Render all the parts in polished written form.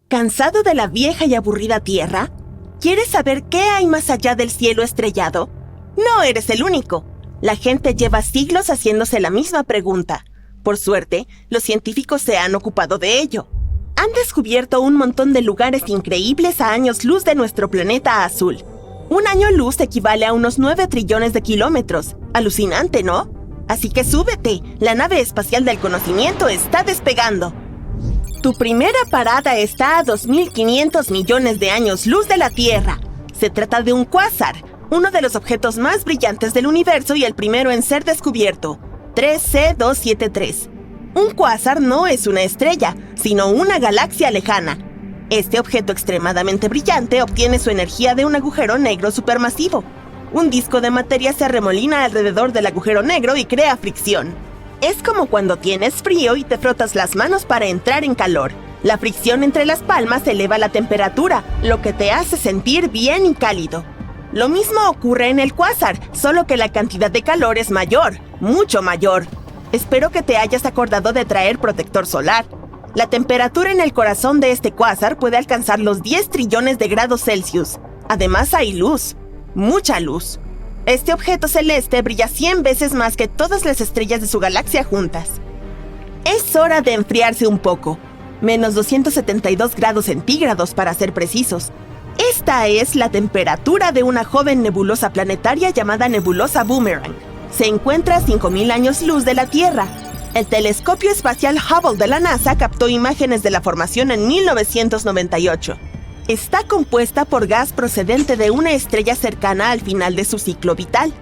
¿Cansado de la vieja y aburrida Tierra? ¿Quieres saber qué hay más allá del cielo estrellado? No eres el único. La gente lleva siglos haciéndose la misma pregunta. Por suerte, los científicos se han ocupado de ello. Han descubierto un montón de lugares increíbles a años luz de nuestro planeta azul. Un año luz equivale a unos 9 trillones de kilómetros. Alucinante, ¿no? Así que súbete, la nave espacial del conocimiento está despegando. Tu primera parada está a 2.500 millones de años luz de la Tierra. Se trata de un cuásar, uno de los objetos más brillantes del universo y el primero en ser descubierto, 3C273. Un cuásar no es una estrella, sino una galaxia lejana. Este objeto extremadamente brillante obtiene su energía de un agujero negro supermasivo. Un disco de materia se arremolina alrededor del agujero negro y crea fricción. Es como cuando tienes frío y te frotas las manos para entrar en calor. La fricción entre las palmas eleva la temperatura, lo que te hace sentir bien y cálido. Lo mismo ocurre en el cuásar, solo que la cantidad de calor es mayor, mucho mayor. Espero que te hayas acordado de traer protector solar. La temperatura en el corazón de este cuásar puede alcanzar los 10 trillones de grados Celsius. Además hay luz, mucha luz. Este objeto celeste brilla 100 veces más que todas las estrellas de su galaxia juntas. Es hora de enfriarse un poco. Menos 272 grados centígrados para ser precisos. Esta es la temperatura de una joven nebulosa planetaria llamada Nebulosa Boomerang. Se encuentra a 5.000 años luz de la Tierra. El telescopio espacial Hubble de la NASA captó imágenes de la formación en 1998. Está compuesta por gas procedente de una estrella cercana al final de su ciclo vital.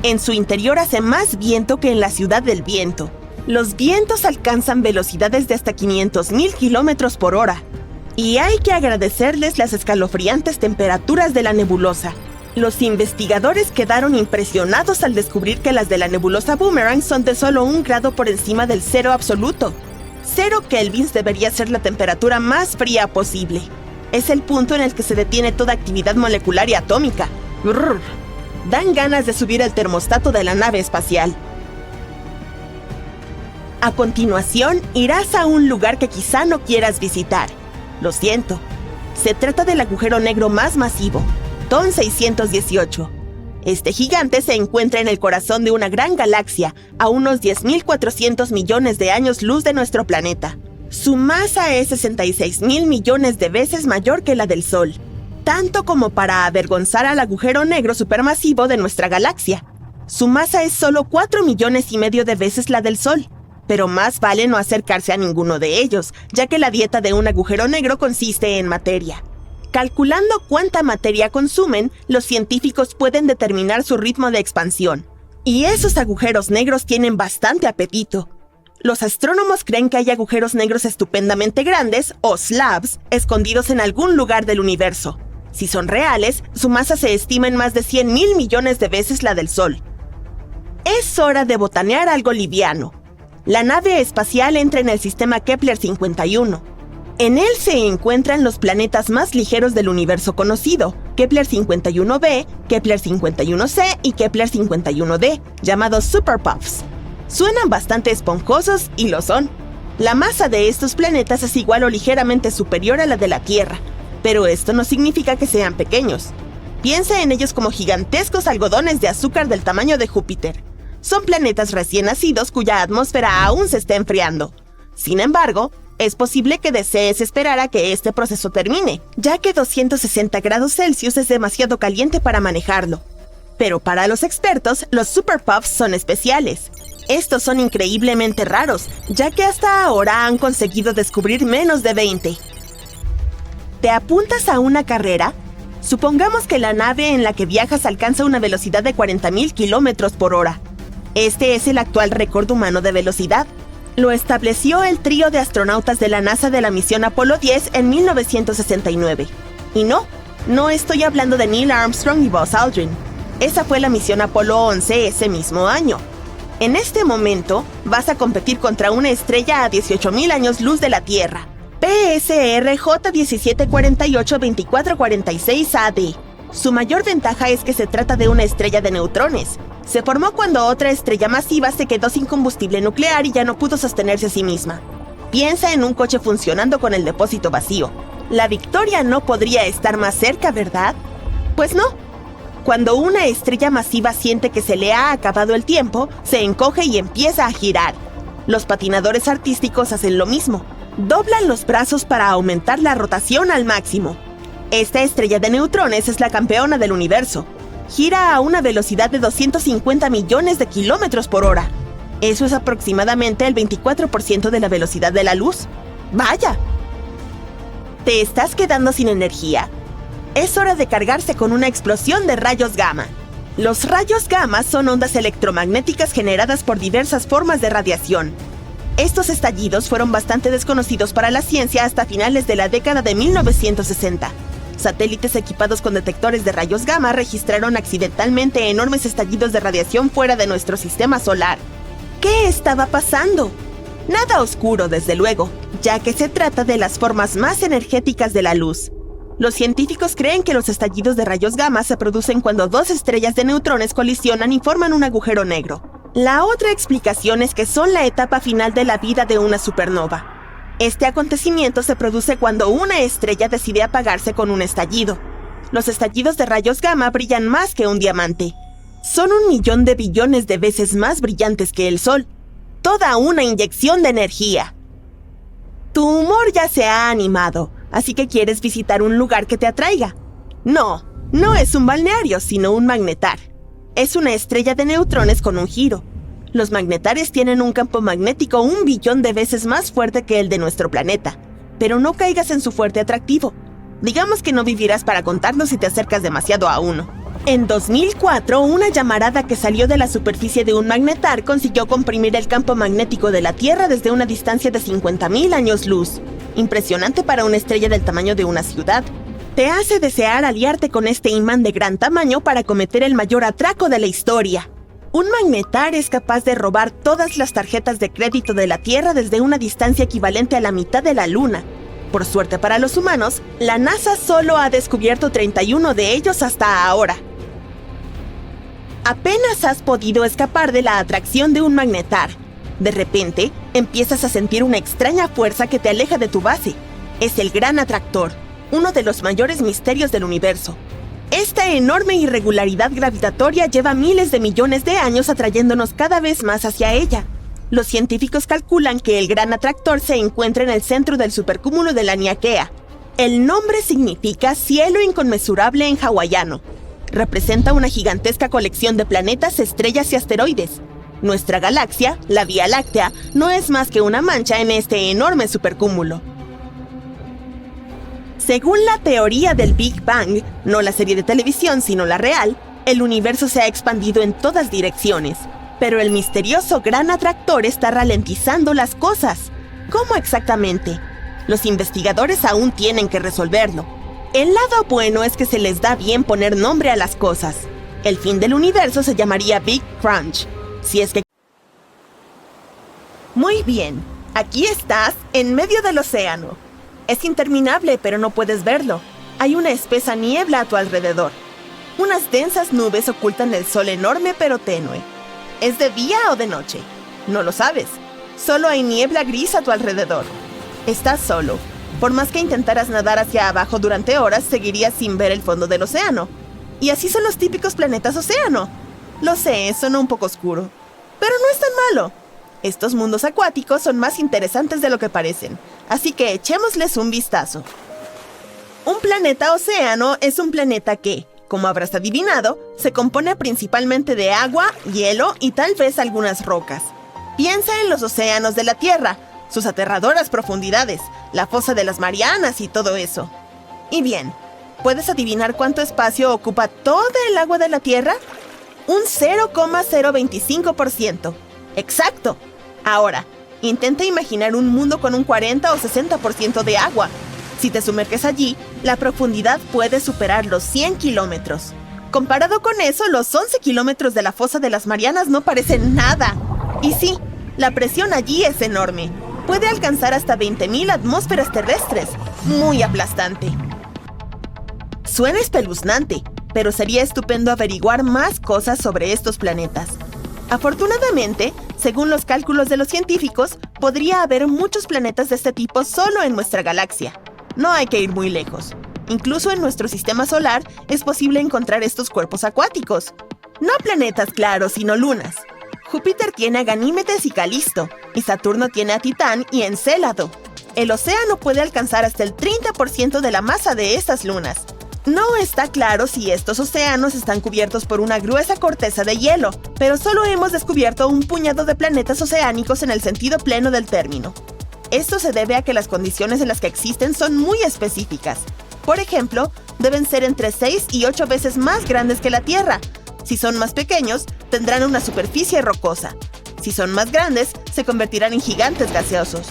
En su interior hace más viento que en la Ciudad del Viento. Los vientos alcanzan velocidades de hasta 500.000 kilómetros por hora. Y hay que agradecerles las escalofriantes temperaturas de la nebulosa. Los investigadores quedaron impresionados al descubrir que las de la nebulosa Boomerang son de solo 1 grado por encima del cero absoluto. 0 kelvins debería ser la temperatura más fría posible. Es el punto en el que se detiene toda actividad molecular y atómica. Brrr. Dan ganas de subir el termostato de la nave espacial. A continuación, irás a un lugar que quizá no quieras visitar. Lo siento. Se trata del agujero negro más masivo, TON 618. Este gigante se encuentra en el corazón de una gran galaxia, a unos 10.400 millones de años luz de nuestro planeta. Su masa es 66.000 millones de veces mayor que la del Sol, tanto como para avergonzar al agujero negro supermasivo de nuestra galaxia. Su masa es solo 4,5 millones de veces la del Sol, pero más vale no acercarse a ninguno de ellos, ya que la dieta de un agujero negro consiste en materia. Calculando cuánta materia consumen, los científicos pueden determinar su ritmo de expansión. Y esos agujeros negros tienen bastante apetito. Los astrónomos creen que hay agujeros negros estupendamente grandes, o slabs, escondidos en algún lugar del universo. Si son reales, su masa se estima en más de 100.000 millones de veces la del Sol. Es hora de botanear algo liviano. La nave espacial entra en el sistema Kepler 51. En él se encuentran los planetas más ligeros del universo conocido, Kepler 51b, Kepler 51c y Kepler 51d, llamados superpuffs. Suenan bastante esponjosos y lo son. La masa de estos planetas es igual o ligeramente superior a la de la Tierra, pero esto no significa que sean pequeños. Piensa en ellos como gigantescos algodones de azúcar del tamaño de Júpiter. Son planetas recién nacidos cuya atmósfera aún se está enfriando. Sin embargo, es posible que desees esperar a que este proceso termine, ya que 260 grados Celsius es demasiado caliente para manejarlo. Pero para los expertos, los superpuffs son especiales. Estos son increíblemente raros, ya que hasta ahora han conseguido descubrir menos de 20. ¿Te apuntas a una carrera? Supongamos que la nave en la que viajas alcanza una velocidad de 40.000 kilómetros por hora. Este es el actual récord humano de velocidad. Lo estableció el trío de astronautas de la NASA de la misión Apolo 10 en 1969. Y no estoy hablando de Neil Armstrong y Buzz Aldrin. Esa fue la misión Apolo 11 ese mismo año. En este momento, vas a competir contra una estrella a 18.000 años luz de la Tierra, PSR J17482446AD. Su mayor ventaja es que se trata de una estrella de neutrones. Se formó cuando otra estrella masiva se quedó sin combustible nuclear y ya no pudo sostenerse a sí misma. Piensa en un coche funcionando con el depósito vacío. La victoria no podría estar más cerca, ¿verdad? Pues no. Cuando una estrella masiva siente que se le ha acabado el tiempo, se encoge y empieza a girar. Los patinadores artísticos hacen lo mismo. Doblan los brazos para aumentar la rotación al máximo. Esta estrella de neutrones es la campeona del universo. Gira a una velocidad de 250 millones de kilómetros por hora. Eso es aproximadamente el 24% de la velocidad de la luz. ¡Vaya! ¿Te estás quedando sin energía? Es hora de cargarse con una explosión de rayos gamma. Los rayos gamma son ondas electromagnéticas generadas por diversas formas de radiación. Estos estallidos fueron bastante desconocidos para la ciencia hasta finales de la década de 1960. Satélites equipados con detectores de rayos gamma registraron accidentalmente enormes estallidos de radiación fuera de nuestro sistema solar. ¿Qué estaba pasando? Nada oscuro, desde luego, ya que se trata de las formas más energéticas de la luz. Los científicos creen que los estallidos de rayos gamma se producen cuando dos estrellas de neutrones colisionan y forman un agujero negro. La otra explicación es que son la etapa final de la vida de una supernova. Este acontecimiento se produce cuando una estrella decide apagarse con un estallido. Los estallidos de rayos gamma brillan más que un diamante. Son 1 millón de billones de veces más brillantes que el Sol. Toda una inyección de energía. Tu humor ya se ha animado, así que quieres visitar un lugar que te atraiga. No, no es un balneario, sino un magnetar. Es una estrella de neutrones con un giro. Los magnetares tienen un campo magnético 1 billón de veces más fuerte que el de nuestro planeta. Pero no caigas en su fuerte atractivo. Digamos que no vivirás para contarlo si te acercas demasiado a uno. En 2004, una llamarada que salió de la superficie de un magnetar consiguió comprimir el campo magnético de la Tierra desde una distancia de 50.000 años luz. Impresionante para una estrella del tamaño de una ciudad. Te hace desear aliarte con este imán de gran tamaño para cometer el mayor atraco de la historia. Un magnetar es capaz de robar todas las tarjetas de crédito de la Tierra desde una distancia equivalente a la mitad de la Luna. Por suerte para los humanos, la NASA solo ha descubierto 31 de ellos hasta ahora. Apenas has podido escapar de la atracción de un magnetar. De repente, empiezas a sentir una extraña fuerza que te aleja de tu base. Es el Gran Atractor, uno de los mayores misterios del universo. Esta enorme irregularidad gravitatoria lleva miles de millones de años atrayéndonos cada vez más hacia ella. Los científicos calculan que el Gran Atractor se encuentra en el centro del supercúmulo de Laniakea. El nombre significa cielo inconmensurable en hawaiano. Representa una gigantesca colección de planetas, estrellas y asteroides. Nuestra galaxia, la Vía Láctea, no es más que una mancha en este enorme supercúmulo. Según la teoría del Big Bang, no la serie de televisión sino la real, el universo se ha expandido en todas direcciones. Pero el misterioso Gran Atractor está ralentizando las cosas. ¿Cómo exactamente? Los investigadores aún tienen que resolverlo. El lado bueno es que se les da bien poner nombre a las cosas. El fin del universo se llamaría Big Crunch, si es que... Muy bien, aquí estás, en medio del océano. Es interminable, pero no puedes verlo. Hay una espesa niebla a tu alrededor. Unas densas nubes ocultan el sol enorme pero tenue. ¿Es de día o de noche? No lo sabes. Solo hay niebla gris a tu alrededor. Estás solo. Por más que intentaras nadar hacia abajo durante horas, seguirías sin ver el fondo del océano. Y así son los típicos planetas océano. Lo sé, suena un poco oscuro. Pero no es tan malo. Estos mundos acuáticos son más interesantes de lo que parecen, así que echémosles un vistazo. Un planeta océano es un planeta que, como habrás adivinado, se compone principalmente de agua, hielo y tal vez algunas rocas. Piensa en los océanos de la Tierra, sus aterradoras profundidades, la fosa de las Marianas y todo eso. Y bien, ¿puedes adivinar cuánto espacio ocupa toda el agua de la Tierra? Un 0,025%. ¡Exacto! Ahora, intenta imaginar un mundo con un 40 o 60% de agua. Si te sumerges allí, la profundidad puede superar los 100 kilómetros. Comparado con eso, los 11 kilómetros de la fosa de las Marianas no parecen nada. Y sí, la presión allí es enorme. Puede alcanzar hasta 20.000 atmósferas terrestres. Muy aplastante. Suena espeluznante, pero sería estupendo averiguar más cosas sobre estos planetas. Afortunadamente, según los cálculos de los científicos, podría haber muchos planetas de este tipo solo en nuestra galaxia. No hay que ir muy lejos. Incluso en nuestro sistema solar es posible encontrar estos cuerpos acuáticos. No planetas, claro, sino lunas. Júpiter tiene a Ganímedes y Calisto, y Saturno tiene a Titán y Encélado. El océano puede alcanzar hasta el 30% de la masa de estas lunas. No está claro si estos océanos están cubiertos por una gruesa corteza de hielo, pero solo hemos descubierto un puñado de planetas oceánicos en el sentido pleno del término. Esto se debe a que las condiciones en las que existen son muy específicas. Por ejemplo, deben ser entre 6 y 8 veces más grandes que la Tierra. Si son más pequeños, tendrán una superficie rocosa. Si son más grandes, se convertirán en gigantes gaseosos.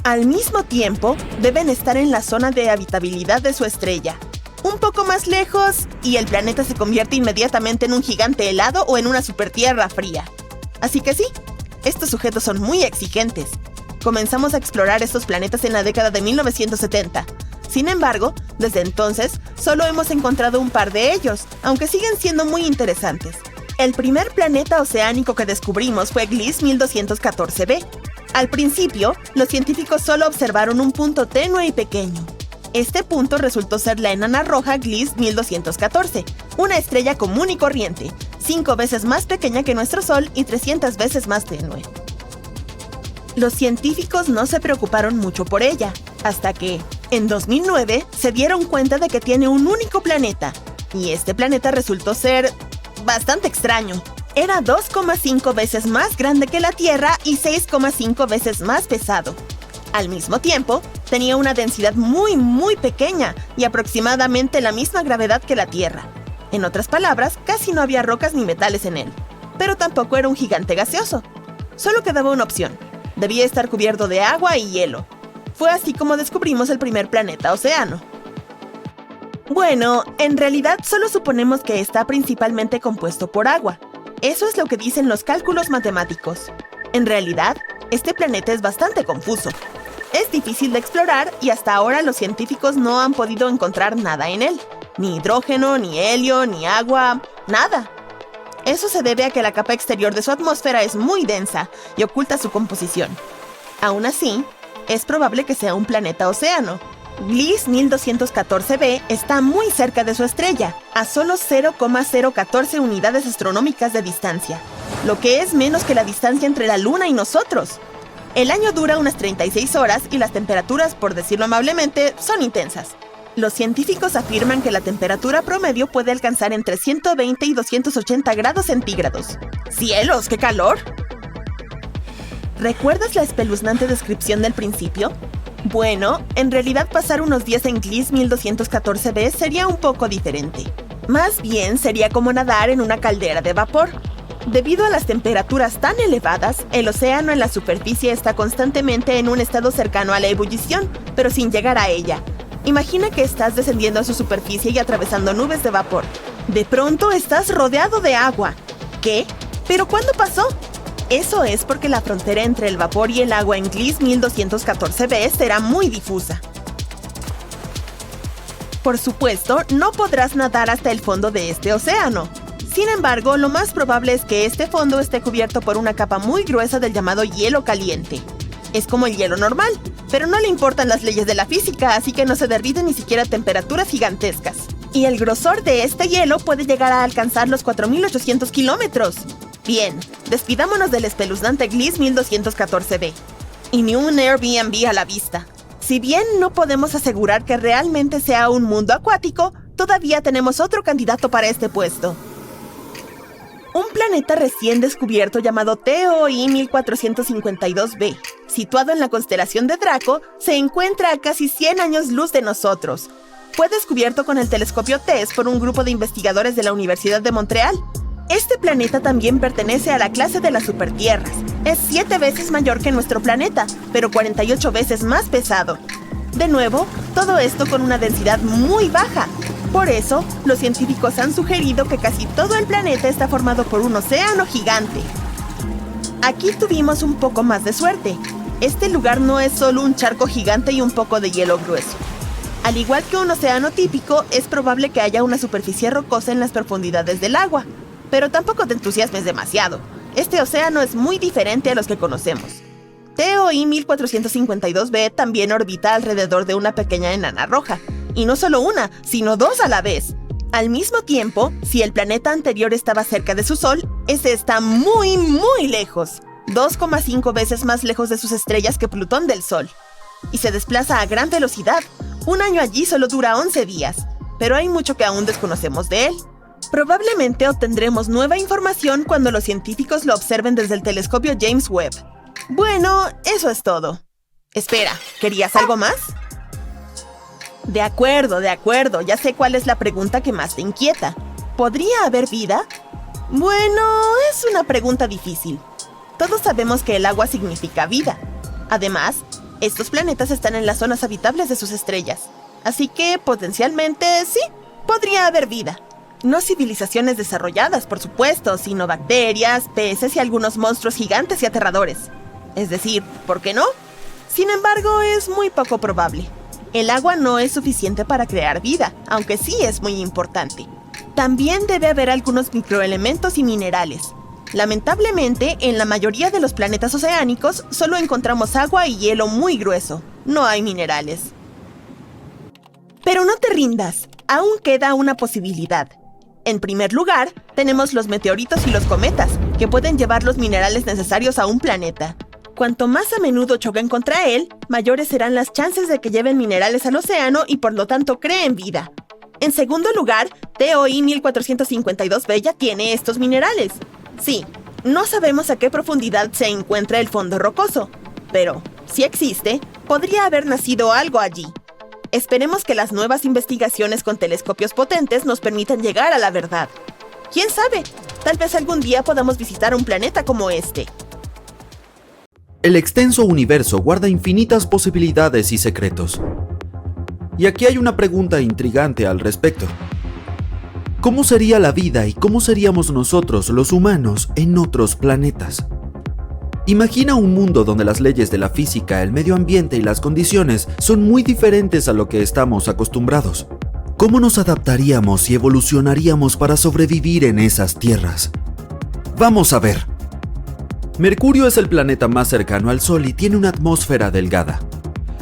Al mismo tiempo, deben estar en la zona de habitabilidad de su estrella. Un poco más lejos, y el planeta se convierte inmediatamente en un gigante helado o en una supertierra fría. Así que sí, estos sujetos son muy exigentes. Comenzamos a explorar estos planetas en la década de 1970. Sin embargo, desde entonces, solo hemos encontrado un par de ellos, aunque siguen siendo muy interesantes. El primer planeta oceánico que descubrimos fue Gliese 1214b. Al principio, los científicos solo observaron un punto tenue y pequeño. Este punto resultó ser la enana roja Gliese 1214, una estrella común y corriente, 5 veces más pequeña que nuestro Sol y 300 veces más tenue. Los científicos no se preocuparon mucho por ella, hasta que, en 2009, se dieron cuenta de que tiene un único planeta, y este planeta resultó ser bastante extraño. Era 2,5 veces más grande que la Tierra y 6,5 veces más pesado. Al mismo tiempo, tenía una densidad muy pequeña y aproximadamente la misma gravedad que la Tierra. En otras palabras, casi no había rocas ni metales en él. Pero tampoco era un gigante gaseoso. Solo quedaba una opción. Debía estar cubierto de agua y hielo. Fue así como descubrimos el primer planeta océano. Bueno, en realidad solo suponemos que está principalmente compuesto por agua. Eso es lo que dicen los cálculos matemáticos. En realidad, este planeta es bastante confuso. Es difícil de explorar y hasta ahora los científicos no han podido encontrar nada en él. Ni hidrógeno, ni helio, ni agua, nada. Eso se debe a que la capa exterior de su atmósfera es muy densa y oculta su composición. Aún así, es probable que sea un planeta océano. Gliese 1214b está muy cerca de su estrella, a solo 0,014 unidades astronómicas de distancia, lo que es menos que la distancia entre la Luna y nosotros. El año dura unas 36 horas y las temperaturas, por decirlo amablemente, son intensas. Los científicos afirman que la temperatura promedio puede alcanzar entre 120 y 280 grados centígrados. ¡Cielos, qué calor! ¿Recuerdas la espeluznante descripción del principio? Bueno, en realidad pasar unos días en Gliese 1214b sería un poco diferente. Más bien sería como nadar en una caldera de vapor. Debido a las temperaturas tan elevadas, el océano en la superficie está constantemente en un estado cercano a la ebullición, pero sin llegar a ella. Imagina que estás descendiendo a su superficie y atravesando nubes de vapor. De pronto estás rodeado de agua. ¿Qué? ¿Pero cuándo pasó? Eso es porque la frontera entre el vapor y el agua en Gliese 1214b será muy difusa. Por supuesto, no podrás nadar hasta el fondo de este océano. Sin embargo, lo más probable es que este fondo esté cubierto por una capa muy gruesa del llamado hielo caliente. Es como el hielo normal, pero no le importan las leyes de la física, así que no se derrite ni siquiera a temperaturas gigantescas. Y el grosor de este hielo puede llegar a alcanzar los 4.800 kilómetros. Bien, despidámonos del espeluznante Gliese 1214b. Y ni un Airbnb a la vista. Si bien no podemos asegurar que realmente sea un mundo acuático, todavía tenemos otro candidato para este puesto. Un planeta recién descubierto llamado TOI 1452b, situado en la constelación de Draco, se encuentra a casi 100 años luz de nosotros. Fue descubierto con el telescopio TESS por un grupo de investigadores de la Universidad de Montreal. Este planeta también pertenece a la clase de las supertierras. Es 7 veces mayor que nuestro planeta, pero 48 veces más pesado. De nuevo, todo esto con una densidad muy baja. Por eso, los científicos han sugerido que casi todo el planeta está formado por un océano gigante. Aquí tuvimos un poco más de suerte. Este lugar no es solo un charco gigante y un poco de hielo grueso. Al igual que un océano típico, es probable que haya una superficie rocosa en las profundidades del agua. Pero tampoco te entusiasmes demasiado. Este océano es muy diferente a los que conocemos. TOI 1452b también orbita alrededor de una pequeña enana roja. Y no solo una, sino dos a la vez. Al mismo tiempo, si el planeta anterior estaba cerca de su Sol, ese está muy, muy lejos. 2,5 veces más lejos de sus estrellas que Plutón del Sol. Y se desplaza a gran velocidad. Un año allí solo dura 11 días. Pero hay mucho que aún desconocemos de él. Probablemente obtendremos nueva información cuando los científicos lo observen desde el telescopio James Webb. Bueno, eso es todo. Espera, ¿querías algo más? De acuerdo, ya sé cuál es la pregunta que más te inquieta. ¿Podría haber vida? Bueno, es una pregunta difícil. Todos sabemos que el agua significa vida. Además, estos planetas están en las zonas habitables de sus estrellas. Así que, potencialmente, sí, podría haber vida. No civilizaciones desarrolladas, por supuesto, sino bacterias, peces y algunos monstruos gigantes y aterradores. Es decir, ¿por qué no? Sin embargo, es muy poco probable. El agua no es suficiente para crear vida, aunque sí es muy importante. También debe haber algunos microelementos y minerales. Lamentablemente, en la mayoría de los planetas oceánicos solo encontramos agua y hielo muy grueso. No hay minerales. Pero no te rindas, aún queda una posibilidad. En primer lugar, tenemos los meteoritos y los cometas, que pueden llevar los minerales necesarios a un planeta. Cuanto más a menudo choquen contra él, mayores serán las chances de que lleven minerales al océano y por lo tanto creen vida. En segundo lugar, TOI 1452b ya tiene estos minerales. Sí, no sabemos a qué profundidad se encuentra el fondo rocoso, pero, si existe, podría haber nacido algo allí. Esperemos que las nuevas investigaciones con telescopios potentes nos permitan llegar a la verdad. ¿Quién sabe? Tal vez algún día podamos visitar un planeta como este. El extenso universo guarda infinitas posibilidades y secretos. Y aquí hay una pregunta intrigante al respecto. ¿Cómo sería la vida y cómo seríamos nosotros, los humanos, en otros planetas? Imagina un mundo donde las leyes de la física, el medio ambiente y las condiciones son muy diferentes a lo que estamos acostumbrados. ¿Cómo nos adaptaríamos y evolucionaríamos para sobrevivir en esas tierras? Vamos a ver. Mercurio es el planeta más cercano al Sol y tiene una atmósfera delgada.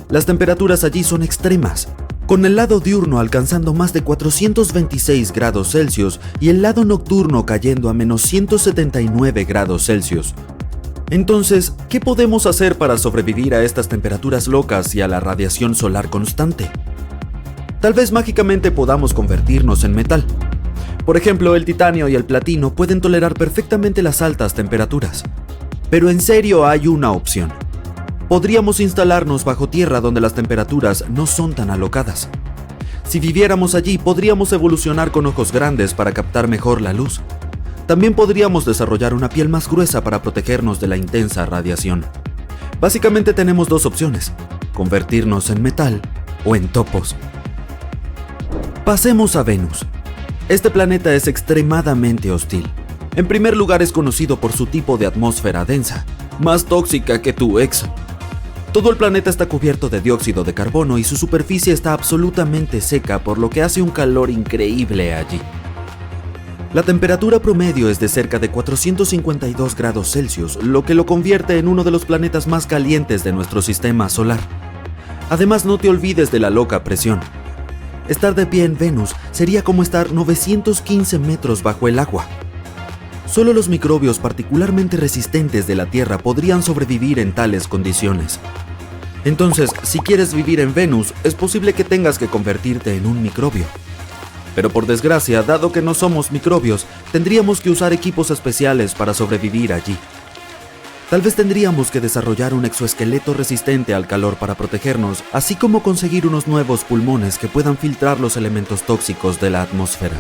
Las temperaturas allí son extremas, con el lado diurno alcanzando más de 426 grados Celsius y el lado nocturno cayendo a menos 179 grados Celsius. Entonces, ¿qué podemos hacer para sobrevivir a estas temperaturas locas y a la radiación solar constante? Tal vez mágicamente podamos convertirnos en metal. Por ejemplo, el titanio y el platino pueden tolerar perfectamente las altas temperaturas. Pero en serio hay una opción. Podríamos instalarnos bajo tierra donde las temperaturas no son tan alocadas. Si viviéramos allí, podríamos evolucionar con ojos grandes para captar mejor la luz. También podríamos desarrollar una piel más gruesa para protegernos de la intensa radiación. Básicamente tenemos dos opciones: convertirnos en metal o en topos. Pasemos a Venus. Este planeta es extremadamente hostil. En primer lugar, es conocido por su tipo de atmósfera densa, más tóxica que tu ex. Todo el planeta está cubierto de dióxido de carbono y su superficie está absolutamente seca, por lo que hace un calor increíble allí. La temperatura promedio es de cerca de 452 grados Celsius, lo que lo convierte en uno de los planetas más calientes de nuestro sistema solar. Además, no te olvides de la loca presión. Estar de pie en Venus sería como estar 915 metros bajo el agua. Solo los microbios particularmente resistentes de la Tierra podrían sobrevivir en tales condiciones. Entonces, si quieres vivir en Venus, es posible que tengas que convertirte en un microbio. Pero por desgracia, dado que no somos microbios, tendríamos que usar equipos especiales para sobrevivir allí. Tal vez tendríamos que desarrollar un exoesqueleto resistente al calor para protegernos, así como conseguir unos nuevos pulmones que puedan filtrar los elementos tóxicos de la atmósfera.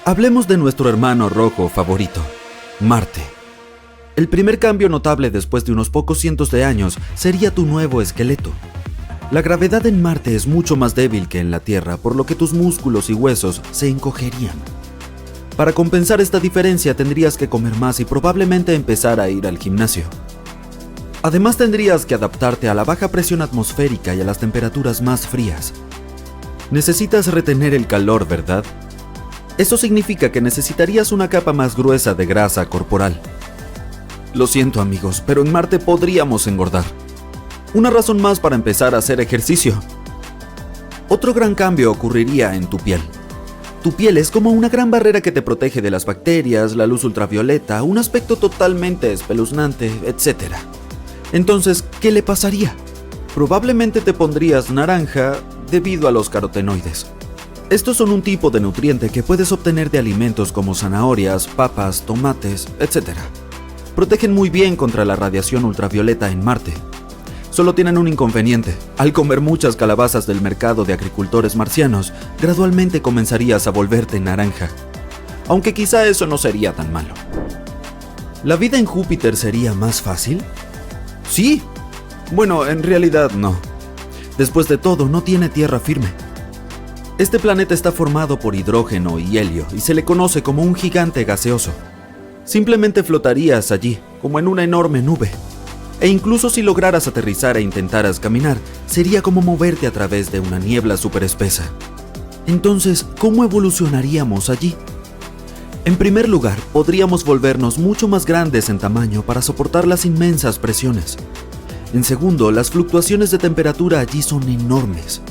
Hablemos de nuestro hermano rojo favorito, Marte. El primer cambio notable después de unos pocos cientos de años sería tu nuevo esqueleto. La gravedad en Marte es mucho más débil que en la Tierra, por lo que tus músculos y huesos se encogerían. Para compensar esta diferencia tendrías que comer más y probablemente empezar a ir al gimnasio. Además tendrías que adaptarte a la baja presión atmosférica y a las temperaturas más frías. Necesitas retener el calor, ¿verdad? Eso significa que necesitarías una capa más gruesa de grasa corporal. Lo siento amigos, pero en Marte podríamos engordar. Una razón más para empezar a hacer ejercicio. Otro gran cambio ocurriría en tu piel. Tu piel es como una gran barrera que te protege de las bacterias, la luz ultravioleta, un aspecto totalmente espeluznante, etc. Entonces, ¿qué le pasaría? Probablemente te pondrías naranja debido a los carotenoides. Estos son un tipo de nutriente que puedes obtener de alimentos como zanahorias, papas, tomates, etc. Protegen muy bien contra la radiación ultravioleta en Marte. Solo tienen un inconveniente. Al comer muchas calabazas del mercado de agricultores marcianos, gradualmente comenzarías a volverte naranja. Aunque quizá eso no sería tan malo. ¿La vida en Júpiter sería más fácil? Sí. Bueno, en realidad no. Después de todo, no tiene tierra firme. Este planeta está formado por hidrógeno y helio y se le conoce como un gigante gaseoso. Simplemente flotarías allí, como en una enorme nube. E incluso si lograras aterrizar e intentaras caminar, sería como moverte a través de una niebla súper espesa. Entonces, ¿cómo evolucionaríamos allí? En primer lugar, podríamos volvernos mucho más grandes en tamaño para soportar las inmensas presiones. En segundo, las fluctuaciones de temperatura allí son enormes.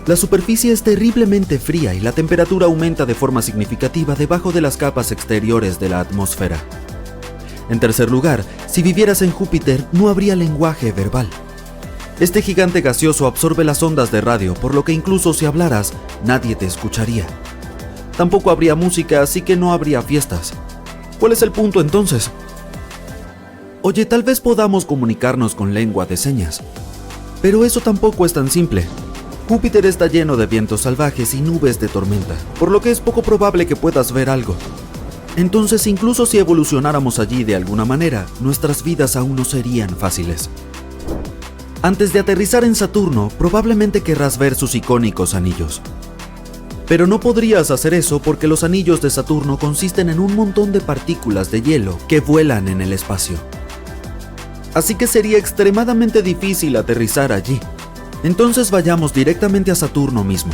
La superficie es terriblemente fría y la temperatura aumenta de forma significativa debajo de las capas exteriores de la atmósfera. En tercer lugar, si vivieras en Júpiter, no habría lenguaje verbal. Este gigante gaseoso absorbe las ondas de radio, por lo que incluso si hablaras, nadie te escucharía. Tampoco habría música, así que no habría fiestas. ¿Cuál es el punto entonces? Oye, tal vez podamos comunicarnos con lengua de señas. Pero eso tampoco es tan simple. Júpiter está lleno de vientos salvajes y nubes de tormenta, por lo que es poco probable que puedas ver algo. Entonces, incluso si evolucionáramos allí de alguna manera, nuestras vidas aún no serían fáciles. Antes de aterrizar en Saturno, probablemente querrás ver sus icónicos anillos. Pero no podrías hacer eso porque los anillos de Saturno consisten en un montón de partículas de hielo que vuelan en el espacio. Así que sería extremadamente difícil aterrizar allí. Entonces vayamos directamente a Saturno mismo.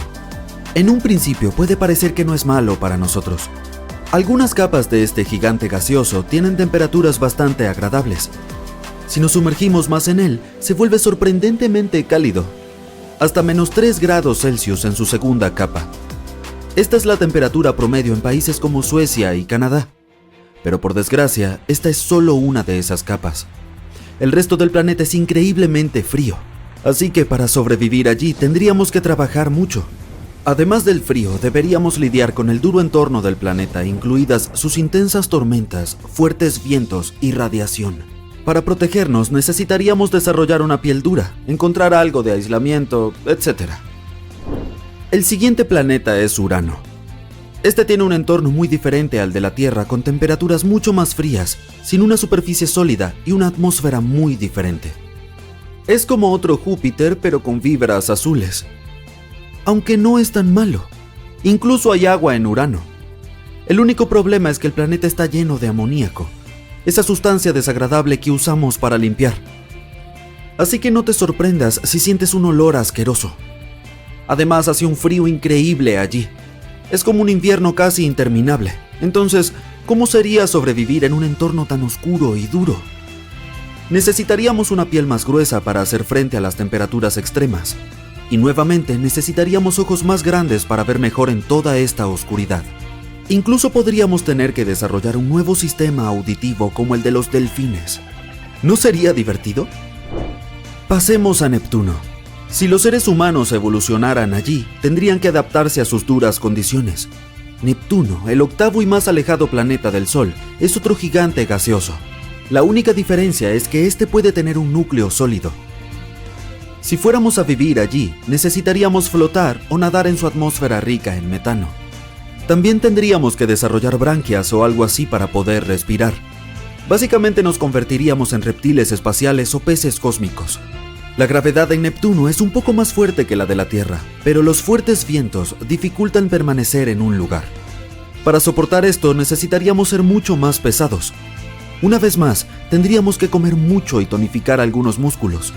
En un principio puede parecer que no es malo para nosotros. Algunas capas de este gigante gaseoso tienen temperaturas bastante agradables. Si nos sumergimos más en él, se vuelve sorprendentemente cálido, hasta -3 grados Celsius en su segunda capa. Esta es la temperatura promedio en países como Suecia y Canadá. Pero por desgracia, esta es solo una de esas capas. El resto del planeta es increíblemente frío, así que para sobrevivir allí tendríamos que trabajar mucho. Además del frío, deberíamos lidiar con el duro entorno del planeta, incluidas sus intensas tormentas, fuertes vientos y radiación. Para protegernos necesitaríamos desarrollar una piel dura, encontrar algo de aislamiento, etc. El siguiente planeta es Urano. Este tiene un entorno muy diferente al de la Tierra, con temperaturas mucho más frías, sin una superficie sólida y una atmósfera muy diferente. Es como otro Júpiter, pero con vibras azules. Aunque no es tan malo. Incluso hay agua en Urano. El único problema es que el planeta está lleno de amoníaco, esa sustancia desagradable que usamos para limpiar. Así que no te sorprendas si sientes un olor asqueroso. Además, hace un frío increíble allí. Es como un invierno casi interminable. Entonces, ¿cómo sería sobrevivir en un entorno tan oscuro y duro? Necesitaríamos una piel más gruesa para hacer frente a las temperaturas extremas. Y nuevamente necesitaríamos ojos más grandes para ver mejor en toda esta oscuridad. Incluso podríamos tener que desarrollar un nuevo sistema auditivo como el de los delfines. ¿No sería divertido? Pasemos a Neptuno. Si los seres humanos evolucionaran allí, tendrían que adaptarse a sus duras condiciones. Neptuno, el octavo y más alejado planeta del Sol, es otro gigante gaseoso. La única diferencia es que este puede tener un núcleo sólido. Si fuéramos a vivir allí, necesitaríamos flotar o nadar en su atmósfera rica en metano. También tendríamos que desarrollar branquias o algo así para poder respirar. Básicamente nos convertiríamos en reptiles espaciales o peces cósmicos. La gravedad en Neptuno es un poco más fuerte que la de la Tierra, pero los fuertes vientos dificultan permanecer en un lugar. Para soportar esto necesitaríamos ser mucho más pesados. Una vez más, tendríamos que comer mucho y tonificar algunos músculos.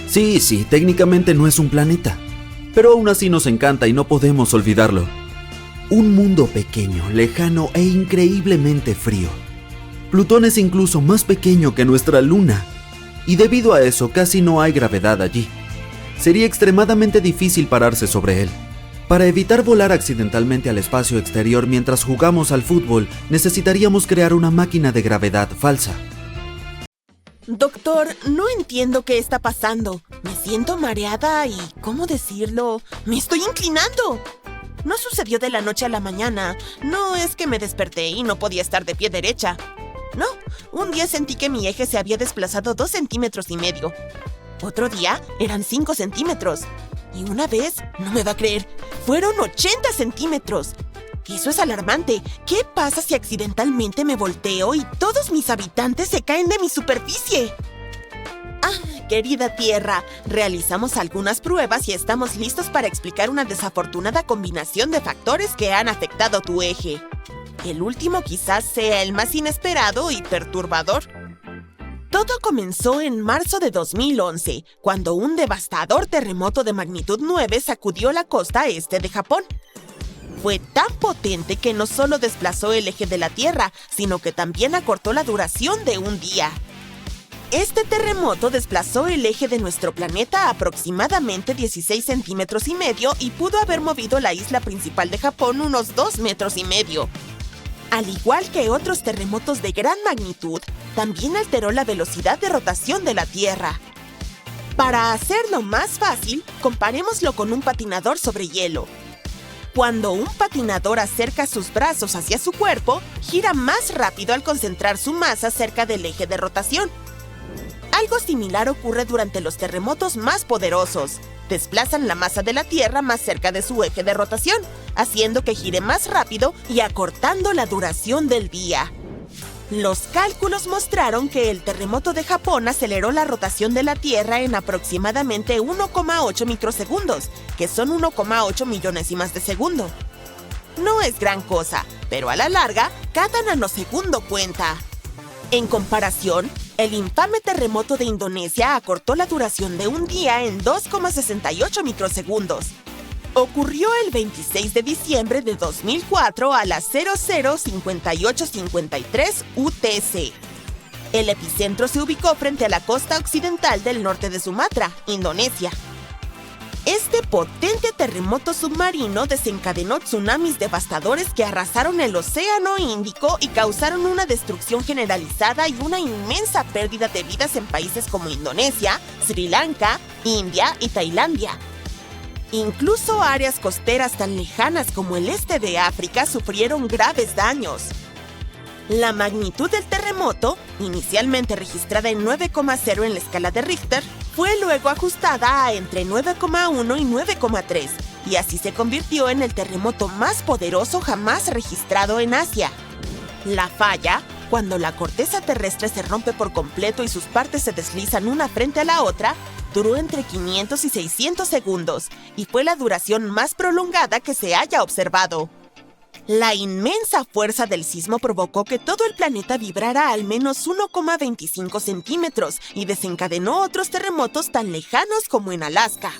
Sí, técnicamente no es un planeta, pero aún así nos encanta y no podemos olvidarlo. Un mundo pequeño, lejano e increíblemente frío. Plutón es incluso más pequeño que nuestra Luna, y debido a eso casi no hay gravedad allí. Sería extremadamente difícil pararse sobre él. Para evitar volar accidentalmente al espacio exterior mientras jugamos al fútbol, necesitaríamos crear una máquina de gravedad falsa. Doctor, no entiendo qué está pasando. Me siento mareada y, ¿cómo decirlo? ¡Me estoy inclinando! No sucedió de la noche a la mañana. No es que me desperté y no podía estar de pie derecha. No, un día sentí que mi eje se había desplazado 2,5 centímetros. Otro día eran 5 centímetros. Y una vez, no me va a creer, fueron 80 centímetros. Eso es alarmante. ¿Qué pasa si accidentalmente me volteo y todos mis habitantes se caen de mi superficie? Querida Tierra, realizamos algunas pruebas y estamos listos para explicar una desafortunada combinación de factores que han afectado tu eje. El último quizás sea el más inesperado y perturbador. Todo comenzó en marzo de 2011, cuando un devastador terremoto de magnitud 9 sacudió la costa este de Japón. Fue tan potente que no solo desplazó el eje de la Tierra, sino que también acortó la duración de un día. Este terremoto desplazó el eje de nuestro planeta aproximadamente 16,5 centímetros y pudo haber movido la isla principal de Japón unos 2,5 metros. Al igual que otros terremotos de gran magnitud, también alteró la velocidad de rotación de la Tierra. Para hacerlo más fácil, comparémoslo con un patinador sobre hielo. Cuando un patinador acerca sus brazos hacia su cuerpo, gira más rápido al concentrar su masa cerca del eje de rotación. Algo similar ocurre durante los terremotos más poderosos. Desplazan la masa de la Tierra más cerca de su eje de rotación, haciendo que gire más rápido y acortando la duración del día. Los cálculos mostraron que el terremoto de Japón aceleró la rotación de la Tierra en aproximadamente 1,8 microsegundos, que son 1,8 millonésimas de segundo. No es gran cosa, pero a la larga, cada nanosegundo cuenta. En comparación, el infame terremoto de Indonesia acortó la duración de un día en 2,68 microsegundos. Ocurrió el 26 de diciembre de 2004 a las 00:58:53 UTC. El epicentro se ubicó frente a la costa occidental del norte de Sumatra, Indonesia. Este potente terremoto submarino desencadenó tsunamis devastadores que arrasaron el Océano Índico y causaron una destrucción generalizada y una inmensa pérdida de vidas en países como Indonesia, Sri Lanka, India y Tailandia. Incluso áreas costeras tan lejanas como el este de África sufrieron graves daños. La magnitud del terremoto, inicialmente registrada en 9,0 en la escala de Richter, fue luego ajustada a entre 9,1 y 9,3, y así se convirtió en el terremoto más poderoso jamás registrado en Asia. La falla, cuando la corteza terrestre se rompe por completo y sus partes se deslizan una frente a la otra, duró entre 500 y 600 segundos, y fue la duración más prolongada que se haya observado. La inmensa fuerza del sismo provocó que todo el planeta vibrara al menos 1,25 centímetros y desencadenó otros terremotos tan lejanos como en Alaska.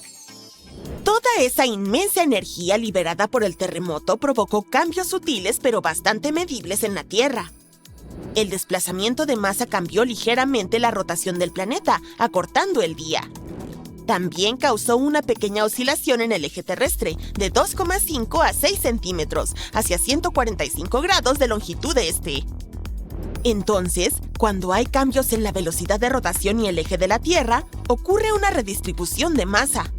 Toda esa inmensa energía liberada por el terremoto provocó cambios sutiles pero bastante medibles en la Tierra. El desplazamiento de masa cambió ligeramente la rotación del planeta, acortando el día. También causó una pequeña oscilación en el eje terrestre, de 2,5 a 6 centímetros, hacia 145 grados de longitud este. Entonces, cuando hay cambios en la velocidad de rotación y el eje de la Tierra, ocurre una redistribución de masa.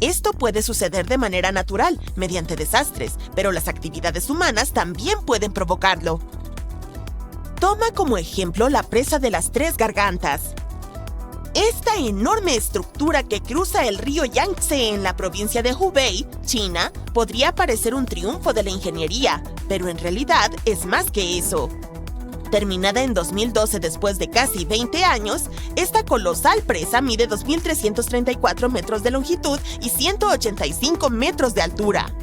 Esto puede suceder de manera natural, mediante desastres, pero las actividades humanas también pueden provocarlo. Toma como ejemplo la presa de las Tres Gargantas. Esta enorme estructura que cruza el río Yangtze en la provincia de Hubei, China, podría parecer un triunfo de la ingeniería, pero en realidad es más que eso. Terminada en 2012 después de casi 20 años, esta colosal presa mide 2.334 metros de longitud y 185 metros de altura.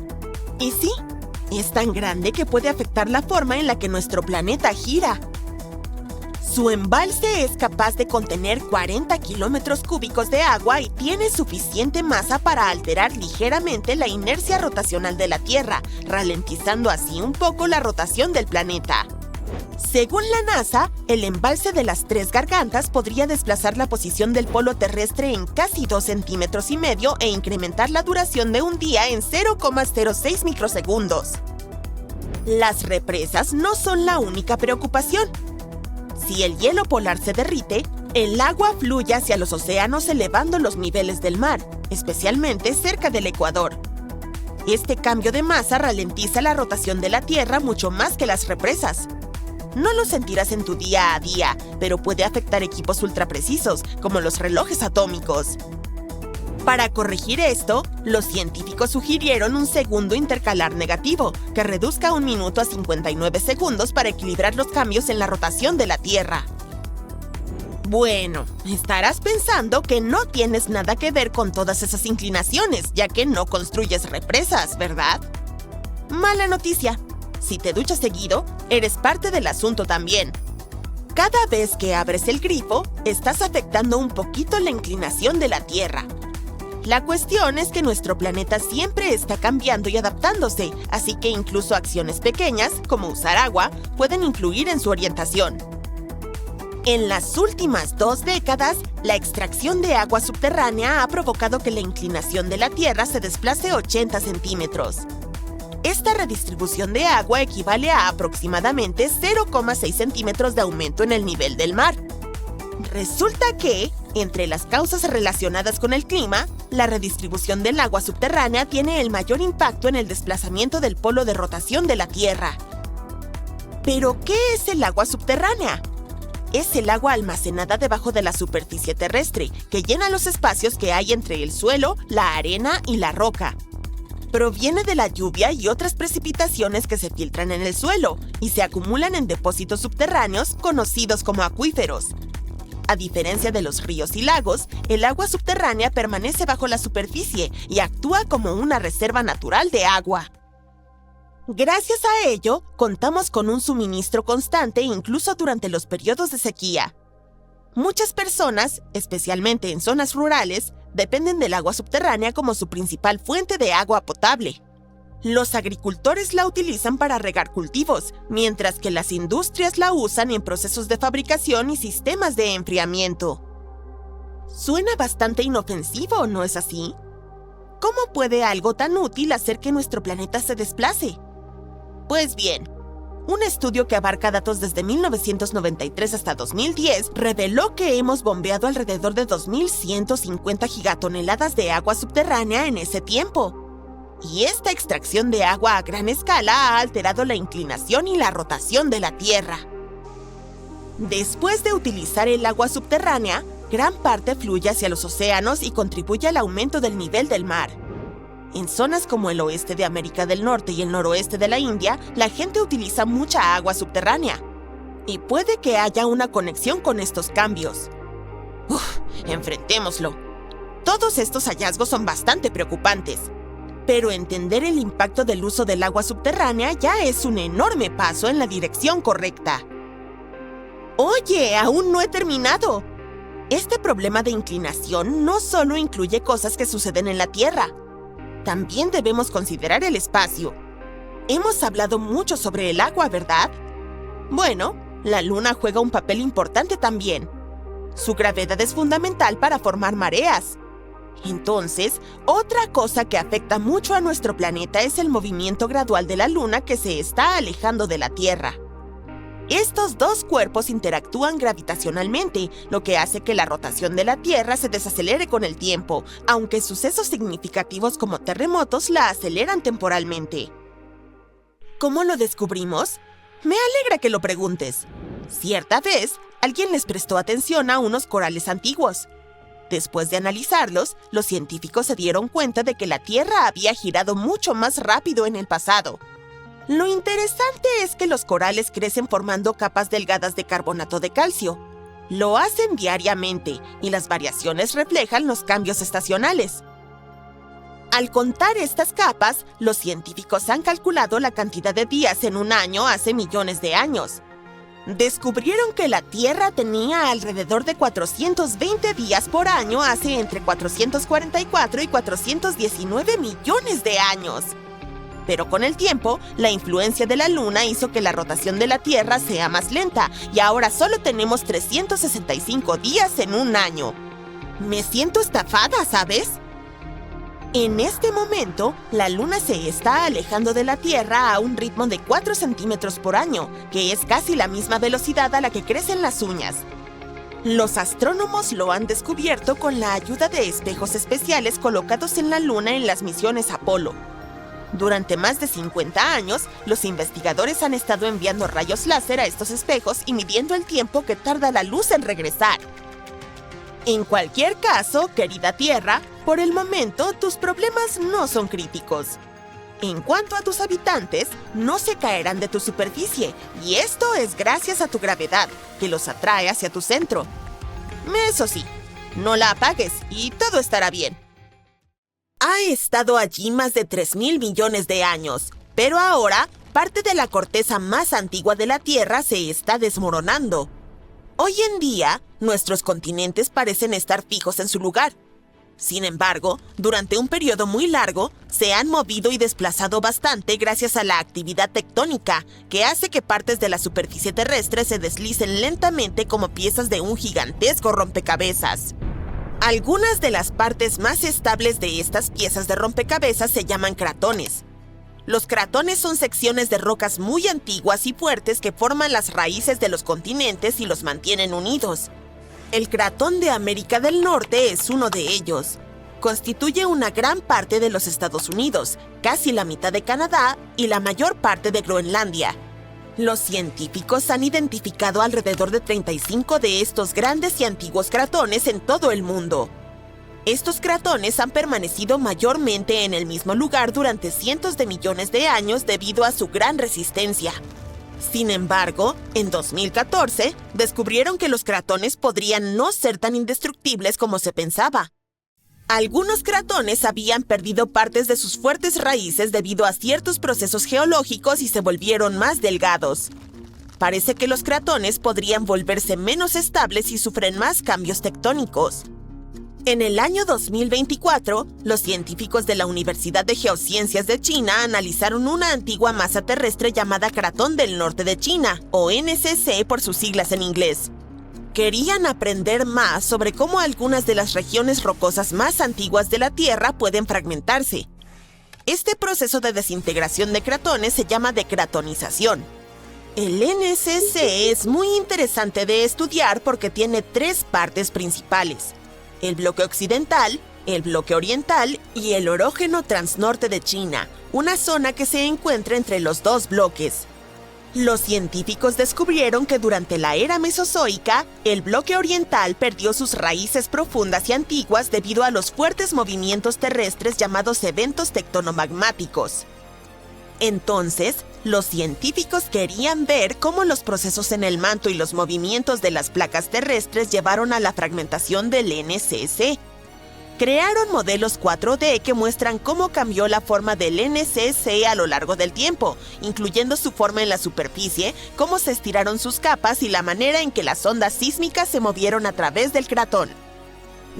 Y sí, es tan grande que puede afectar la forma en la que nuestro planeta gira. Su embalse es capaz de contener 40 kilómetros cúbicos de agua y tiene suficiente masa para alterar ligeramente la inercia rotacional de la Tierra, ralentizando así un poco la rotación del planeta. Según la NASA, el embalse de las Tres Gargantas podría desplazar la posición del polo terrestre en casi 2,5 centímetros e incrementar la duración de un día en 0,06 microsegundos. Las represas no son la única preocupación. Si el hielo polar se derrite, el agua fluye hacia los océanos elevando los niveles del mar, especialmente cerca del Ecuador. Este cambio de masa ralentiza la rotación de la Tierra mucho más que las represas. No lo sentirás en tu día a día, pero puede afectar equipos ultraprecisos, como los relojes atómicos. Para corregir esto, los científicos sugirieron un segundo intercalar negativo, que reduzca 1 minuto a 59 segundos para equilibrar los cambios en la rotación de la Tierra. Bueno, estarás pensando que no tienes nada que ver con todas esas inclinaciones, ya que no construyes represas, ¿verdad? Mala noticia. Si te duchas seguido, eres parte del asunto también. Cada vez que abres el grifo, estás afectando un poquito la inclinación de la Tierra. La cuestión es que nuestro planeta siempre está cambiando y adaptándose, así que incluso acciones pequeñas, como usar agua, pueden influir en su orientación. En las últimas 2 décadas, la extracción de agua subterránea ha provocado que la inclinación de la Tierra se desplace 80 centímetros. Esta redistribución de agua equivale a aproximadamente 0,6 centímetros de aumento en el nivel del mar. Resulta que, entre las causas relacionadas con el clima, la redistribución del agua subterránea tiene el mayor impacto en el desplazamiento del polo de rotación de la Tierra. ¿Pero qué es el agua subterránea? Es el agua almacenada debajo de la superficie terrestre, que llena los espacios que hay entre el suelo, la arena y la roca. Proviene de la lluvia y otras precipitaciones que se filtran en el suelo y se acumulan en depósitos subterráneos conocidos como acuíferos. A diferencia de los ríos y lagos, el agua subterránea permanece bajo la superficie y actúa como una reserva natural de agua. Gracias a ello, contamos con un suministro constante incluso durante los periodos de sequía. Muchas personas, especialmente en zonas rurales, dependen del agua subterránea como su principal fuente de agua potable. Los agricultores la utilizan para regar cultivos, mientras que las industrias la usan en procesos de fabricación y sistemas de enfriamiento. Suena bastante inofensivo, ¿no es así? ¿Cómo puede algo tan útil hacer que nuestro planeta se desplace? Pues bien, un estudio que abarca datos desde 1993 hasta 2010 reveló que hemos bombeado alrededor de 2.150 gigatoneladas de agua subterránea en ese tiempo. Y esta extracción de agua a gran escala ha alterado la inclinación y la rotación de la Tierra. Después de utilizar el agua subterránea, gran parte fluye hacia los océanos y contribuye al aumento del nivel del mar. En zonas como el oeste de América del Norte y el noroeste de la India, la gente utiliza mucha agua subterránea. Y puede que haya una conexión con estos cambios. Enfrentémoslo. Todos estos hallazgos son bastante preocupantes. Pero entender el impacto del uso del agua subterránea ya es un enorme paso en la dirección correcta. ¡Oye! ¡Aún no he terminado! Este problema de inclinación no solo incluye cosas que suceden en la Tierra. También debemos considerar el espacio. Hemos hablado mucho sobre el agua, ¿verdad? Bueno, la Luna juega un papel importante también. Su gravedad es fundamental para formar mareas. Entonces, otra cosa que afecta mucho a nuestro planeta es el movimiento gradual de la Luna que se está alejando de la Tierra. Estos dos cuerpos interactúan gravitacionalmente, lo que hace que la rotación de la Tierra se desacelere con el tiempo, aunque sucesos significativos como terremotos la aceleran temporalmente. ¿Cómo lo descubrimos? Me alegra que lo preguntes. Cierta vez, alguien les prestó atención a unos corales antiguos. Después de analizarlos, los científicos se dieron cuenta de que la Tierra había girado mucho más rápido en el pasado. Lo interesante es que los corales crecen formando capas delgadas de carbonato de calcio. Lo hacen diariamente y las variaciones reflejan los cambios estacionales. Al contar estas capas, los científicos han calculado la cantidad de días en un año hace millones de años. Descubrieron que la Tierra tenía alrededor de 420 días por año hace entre 444 y 419 millones de años. Pero con el tiempo, la influencia de la Luna hizo que la rotación de la Tierra sea más lenta y ahora solo tenemos 365 días en un año. Me siento estafada, ¿sabes? En este momento, la Luna se está alejando de la Tierra a un ritmo de 4 centímetros por año, que es casi la misma velocidad a la que crecen las uñas. Los astrónomos lo han descubierto con la ayuda de espejos especiales colocados en la Luna en las misiones Apolo. Durante más de 50 años, los investigadores han estado enviando rayos láser a estos espejos y midiendo el tiempo que tarda la luz en regresar. En cualquier caso, querida Tierra, por el momento tus problemas no son críticos. En cuanto a tus habitantes, no se caerán de tu superficie, y esto es gracias a tu gravedad, que los atrae hacia tu centro. Eso sí, no la apagues y todo estará bien. Ha estado allí más de 3.000 millones de años, pero ahora parte de la corteza más antigua de la Tierra se está desmoronando. Hoy en día, nuestros continentes parecen estar fijos en su lugar. Sin embargo, durante un periodo muy largo, se han movido y desplazado bastante gracias a la actividad tectónica, que hace que partes de la superficie terrestre se deslicen lentamente como piezas de un gigantesco rompecabezas. Algunas de las partes más estables de estas piezas de rompecabezas se llaman cratones. Los cratones son secciones de rocas muy antiguas y fuertes que forman las raíces de los continentes y los mantienen unidos. El cratón de América del Norte es uno de ellos. Constituye una gran parte de los Estados Unidos, casi la mitad de Canadá y la mayor parte de Groenlandia. Los científicos han identificado alrededor de 35 de estos grandes y antiguos cratones en todo el mundo. Estos cratones han permanecido mayormente en el mismo lugar durante cientos de millones de años debido a su gran resistencia. Sin embargo, en 2014, descubrieron que los cratones podrían no ser tan indestructibles como se pensaba. Algunos cratones habían perdido partes de sus fuertes raíces debido a ciertos procesos geológicos y se volvieron más delgados. Parece que los cratones podrían volverse menos estables si sufren más cambios tectónicos. En el año 2024, los científicos de la Universidad de Geociencias de China analizaron una antigua masa terrestre llamada Cratón del Norte de China, o NCC por sus siglas en inglés. Querían aprender más sobre cómo algunas de las regiones rocosas más antiguas de la Tierra pueden fragmentarse. Este proceso de desintegración de cratones se llama decratonización. El NCC es muy interesante de estudiar porque tiene 3 partes principales: el bloque occidental, el bloque oriental y el orógeno transnorte de China, una zona que se encuentra entre los 2 bloques. Los científicos descubrieron que durante la era mesozoica, el bloque oriental perdió sus raíces profundas y antiguas debido a los fuertes movimientos terrestres llamados eventos tectonomagmáticos. Entonces, los científicos querían ver cómo los procesos en el manto y los movimientos de las placas terrestres llevaron a la fragmentación del NCC. Crearon modelos 4D que muestran cómo cambió la forma del NCC a lo largo del tiempo, incluyendo su forma en la superficie, cómo se estiraron sus capas y la manera en que las ondas sísmicas se movieron a través del cratón.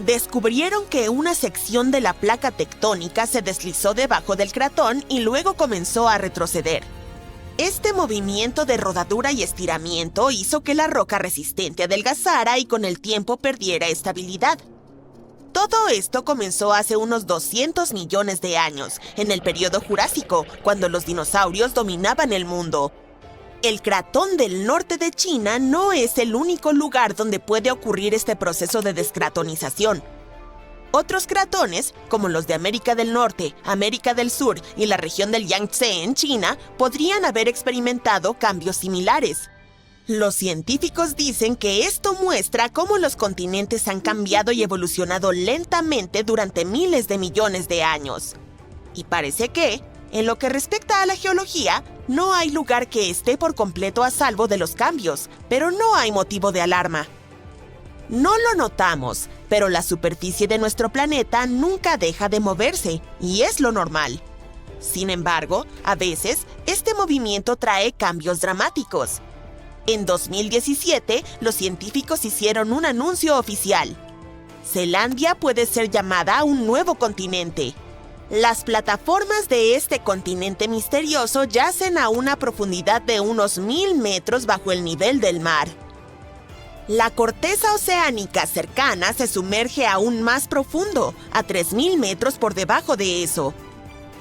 Descubrieron que una sección de la placa tectónica se deslizó debajo del cratón y luego comenzó a retroceder. Este movimiento de rodadura y estiramiento hizo que la roca resistente adelgazara y con el tiempo perdiera estabilidad. Todo esto comenzó hace unos 200 millones de años, en el período Jurásico, cuando los dinosaurios dominaban el mundo. El Cratón del Norte de China no es el único lugar donde puede ocurrir este proceso de descratonización. Otros cratones, como los de América del Norte, América del Sur y la región del Yangtze en China, podrían haber experimentado cambios similares. Los científicos dicen que esto muestra cómo los continentes han cambiado y evolucionado lentamente durante miles de millones de años. Y parece que, en lo que respecta a la geología, no hay lugar que esté por completo a salvo de los cambios, pero no hay motivo de alarma. No lo notamos, pero la superficie de nuestro planeta nunca deja de moverse, y es lo normal. Sin embargo, a veces, este movimiento trae cambios dramáticos. En 2017, los científicos hicieron un anuncio oficial. Zelandia puede ser llamada un nuevo continente. Las plataformas de este continente misterioso yacen a una profundidad de unos 1000 metros bajo el nivel del mar. La corteza oceánica cercana se sumerge aún más profundo, a 3000 metros por debajo de eso.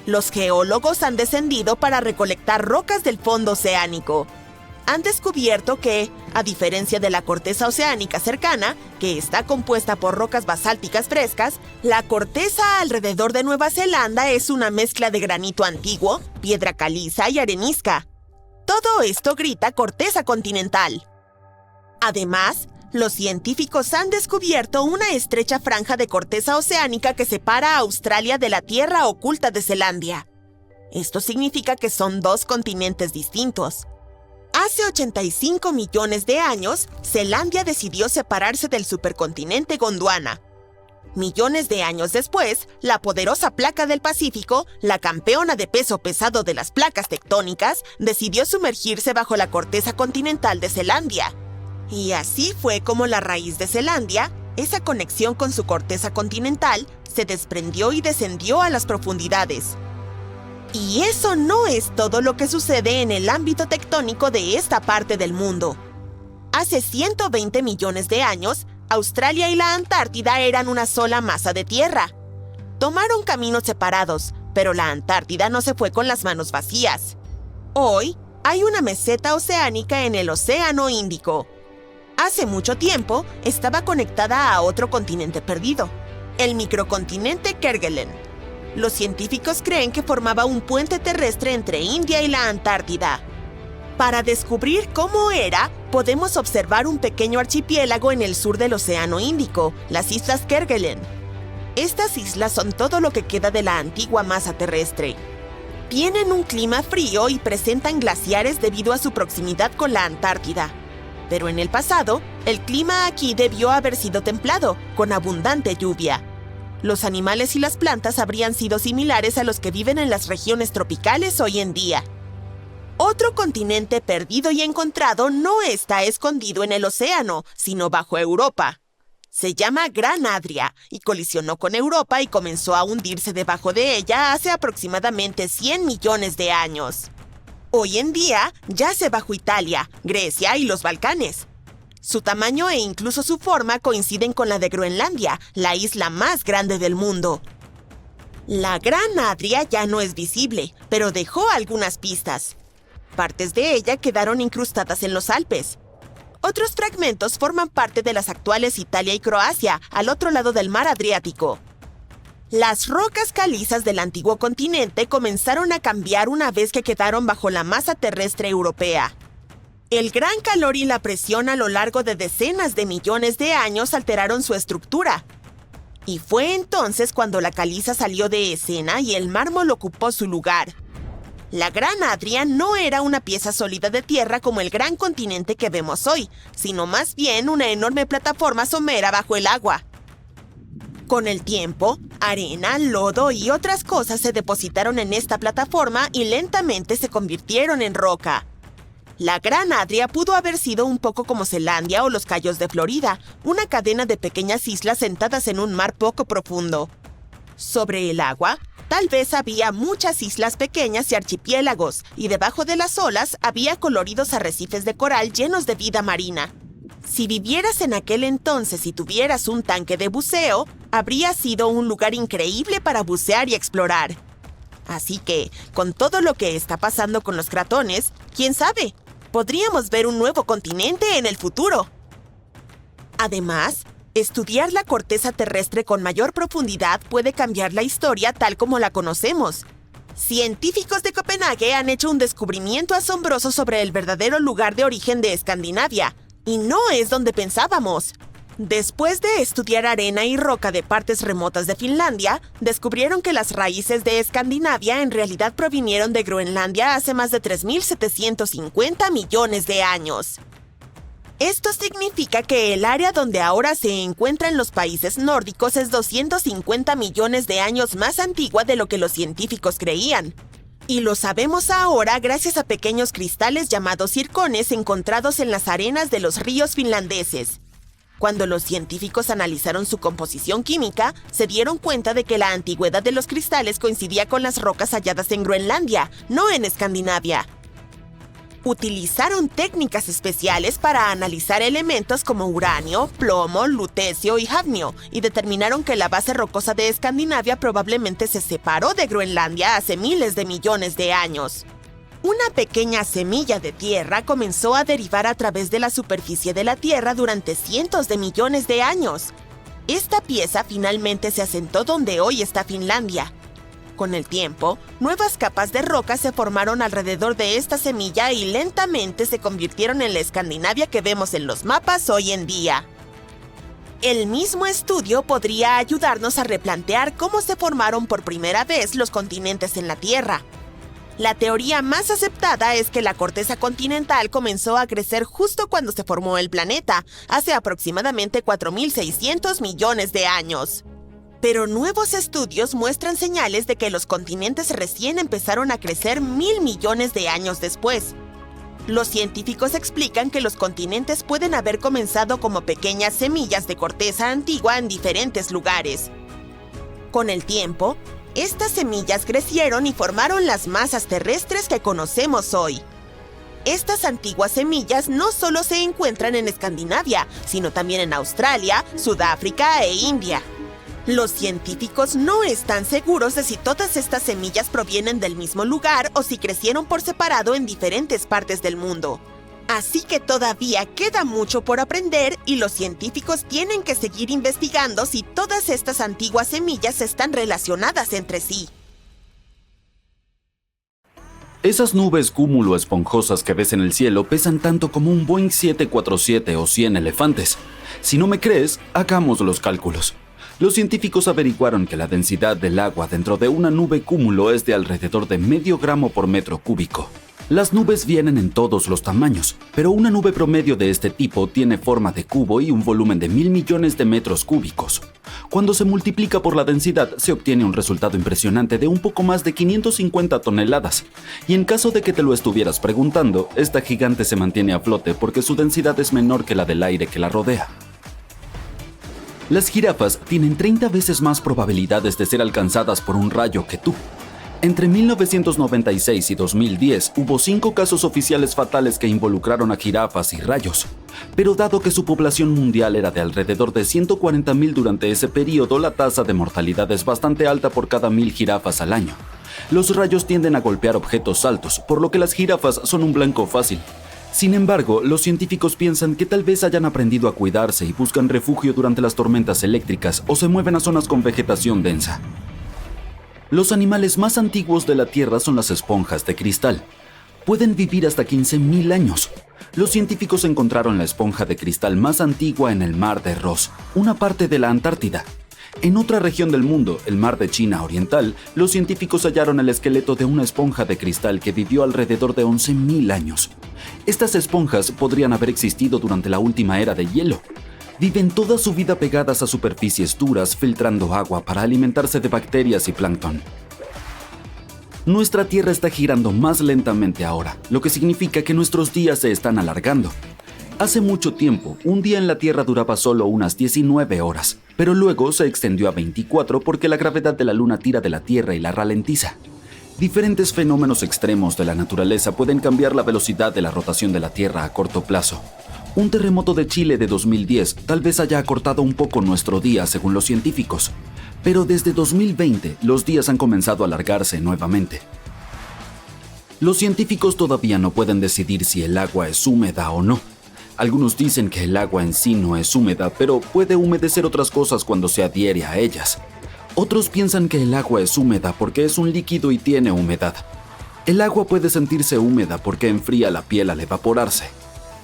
Los geólogos han descendido para recolectar rocas del fondo oceánico. Han descubierto que, a diferencia de la corteza oceánica cercana, que está compuesta por rocas basálticas frescas, la corteza alrededor de Nueva Zelanda es una mezcla de granito antiguo, piedra caliza y arenisca. Todo esto grita corteza continental. Además, los científicos han descubierto una estrecha franja de corteza oceánica que separa a Australia de la tierra oculta de Zelandia. Esto significa que son dos continentes distintos. Hace 85 millones de años, Zelandia decidió separarse del supercontinente Gondwana. Millones de años después, la poderosa placa del Pacífico, la campeona de peso pesado de las placas tectónicas, decidió sumergirse bajo la corteza continental de Zelandia. Y así fue como la raíz de Zelandia, esa conexión con su corteza continental, se desprendió y descendió a las profundidades. Y eso no es todo lo que sucede en el ámbito tectónico de esta parte del mundo. Hace 120 millones de años, Australia y la Antártida eran una sola masa de tierra. Tomaron caminos separados, pero la Antártida no se fue con las manos vacías. Hoy, hay una meseta oceánica en el Océano Índico. Hace mucho tiempo, estaba conectada a otro continente perdido, el microcontinente Kerguelen. Los científicos creen que formaba un puente terrestre entre India y la Antártida. Para descubrir cómo era, podemos observar un pequeño archipiélago en el sur del Océano Índico, las Islas Kerguelen. Estas islas son todo lo que queda de la antigua masa terrestre. Tienen un clima frío y presentan glaciares debido a su proximidad con la Antártida. Pero en el pasado, el clima aquí debió haber sido templado, con abundante lluvia. Los animales y las plantas habrían sido similares a los que viven en las regiones tropicales hoy en día. Otro continente perdido y encontrado no está escondido en el océano, sino bajo Europa. Se llama Gran Adria y colisionó con Europa y comenzó a hundirse debajo de ella hace aproximadamente 100 millones de años. Hoy en día yace bajo Italia, Grecia y los Balcanes. Su tamaño e incluso su forma coinciden con la de Groenlandia, la isla más grande del mundo. La Gran Adria ya no es visible, pero dejó algunas pistas. Partes de ella quedaron incrustadas en los Alpes. Otros fragmentos forman parte de las actuales Italia y Croacia, al otro lado del mar Adriático. Las rocas calizas del antiguo continente comenzaron a cambiar una vez que quedaron bajo la masa terrestre europea. El gran calor y la presión a lo largo de decenas de millones de años alteraron su estructura. Y fue entonces cuando la caliza salió de escena y el mármol ocupó su lugar. La Gran Adria no era una pieza sólida de tierra como el gran continente que vemos hoy, sino más bien una enorme plataforma somera bajo el agua. Con el tiempo, arena, lodo y otras cosas se depositaron en esta plataforma y lentamente se convirtieron en roca. La Gran Adria pudo haber sido un poco como Zelandia o los Cayos de Florida, una cadena de pequeñas islas sentadas en un mar poco profundo. Sobre el agua, tal vez había muchas islas pequeñas y archipiélagos, y debajo de las olas había coloridos arrecifes de coral llenos de vida marina. Si vivieras en aquel entonces y tuvieras un tanque de buceo, habría sido un lugar increíble para bucear y explorar. Así que, con todo lo que está pasando con los cratones, ¿quién sabe? Podríamos ver un nuevo continente en el futuro. Además, estudiar la corteza terrestre con mayor profundidad puede cambiar la historia tal como la conocemos. Científicos de Copenhague han hecho un descubrimiento asombroso sobre el verdadero lugar de origen de Escandinavia, y no es donde pensábamos. Después de estudiar arena y roca de partes remotas de Finlandia, descubrieron que las raíces de Escandinavia en realidad provinieron de Groenlandia hace más de 3.750 millones de años. Esto significa que el área donde ahora se encuentran los países nórdicos es 250 millones de años más antigua de lo que los científicos creían. Y lo sabemos ahora gracias a pequeños cristales llamados zircones encontrados en las arenas de los ríos finlandeses. Cuando los científicos analizaron su composición química, se dieron cuenta de que la antigüedad de los cristales coincidía con las rocas halladas en Groenlandia, no en Escandinavia. Utilizaron técnicas especiales para analizar elementos como uranio, plomo, lutecio y hafnio, y determinaron que la base rocosa de Escandinavia probablemente se separó de Groenlandia hace miles de millones de años. Una pequeña semilla de tierra comenzó a derivar a través de la superficie de la Tierra durante cientos de millones de años. Esta pieza finalmente se asentó donde hoy está Finlandia. Con el tiempo, nuevas capas de roca se formaron alrededor de esta semilla y lentamente se convirtieron en la Escandinavia que vemos en los mapas hoy en día. El mismo estudio podría ayudarnos a replantear cómo se formaron por primera vez los continentes en la Tierra. La teoría más aceptada es que la corteza continental comenzó a crecer justo cuando se formó el planeta, hace aproximadamente 4.600 millones de años. Pero nuevos estudios muestran señales de que los continentes recién empezaron a crecer 1.000 millones de años después. Los científicos explican que los continentes pueden haber comenzado como pequeñas semillas de corteza antigua en diferentes lugares. Con el tiempo, estas semillas crecieron y formaron las masas terrestres que conocemos hoy. Estas antiguas semillas no solo se encuentran en Escandinavia, sino también en Australia, Sudáfrica e India. Los científicos no están seguros de si todas estas semillas provienen del mismo lugar o si crecieron por separado en diferentes partes del mundo. Así que todavía queda mucho por aprender y los científicos tienen que seguir investigando si todas estas antiguas semillas están relacionadas entre sí. Esas nubes cúmulo esponjosas que ves en el cielo pesan tanto como un Boeing 747 o 100 elefantes. Si no me crees, hagamos los cálculos. Los científicos averiguaron que la densidad del agua dentro de una nube cúmulo es de alrededor de medio gramo por metro cúbico. Las nubes vienen en todos los tamaños, pero una nube promedio de este tipo tiene forma de cubo y un volumen de 1.000 millones de metros cúbicos. Cuando se multiplica por la densidad, se obtiene un resultado impresionante de un poco más de 550 toneladas. Y en caso de que te lo estuvieras preguntando, esta gigante se mantiene a flote porque su densidad es menor que la del aire que la rodea. Las jirafas tienen 30 veces más probabilidades de ser alcanzadas por un rayo que tú. Entre 1996 y 2010 hubo 5 casos oficiales fatales que involucraron a jirafas y rayos. Pero dado que su población mundial era de alrededor de 140.000 durante ese periodo, la tasa de mortalidad es bastante alta por cada 1.000 jirafas al año. Los rayos tienden a golpear objetos altos, por lo que las jirafas son un blanco fácil. Sin embargo, los científicos piensan que tal vez hayan aprendido a cuidarse y buscan refugio durante las tormentas eléctricas o se mueven a zonas con vegetación densa. Los animales más antiguos de la Tierra son las esponjas de cristal. Pueden vivir hasta 15.000 años. Los científicos encontraron la esponja de cristal más antigua en el mar de Ross, una parte de la Antártida. En otra región del mundo, el mar de China Oriental, los científicos hallaron el esqueleto de una esponja de cristal que vivió alrededor de 11.000 años. Estas esponjas podrían haber existido durante la última era de hielo. Viven toda su vida pegadas a superficies duras, filtrando agua para alimentarse de bacterias y plancton. Nuestra Tierra está girando más lentamente ahora, lo que significa que nuestros días se están alargando. Hace mucho tiempo, un día en la Tierra duraba solo unas 19 horas, pero luego se extendió a 24 porque la gravedad de la Luna tira de la Tierra y la ralentiza. Diferentes fenómenos extremos de la naturaleza pueden cambiar la velocidad de la rotación de la Tierra a corto plazo. Un terremoto de Chile de 2010 tal vez haya acortado un poco nuestro día según los científicos, pero desde 2020 los días han comenzado a alargarse nuevamente. Los científicos todavía no pueden decidir si el agua es húmeda o no. Algunos dicen que el agua en sí no es húmeda, pero puede humedecer otras cosas cuando se adhiere a ellas. Otros piensan que el agua es húmeda porque es un líquido y tiene humedad. El agua puede sentirse húmeda porque enfría la piel al evaporarse.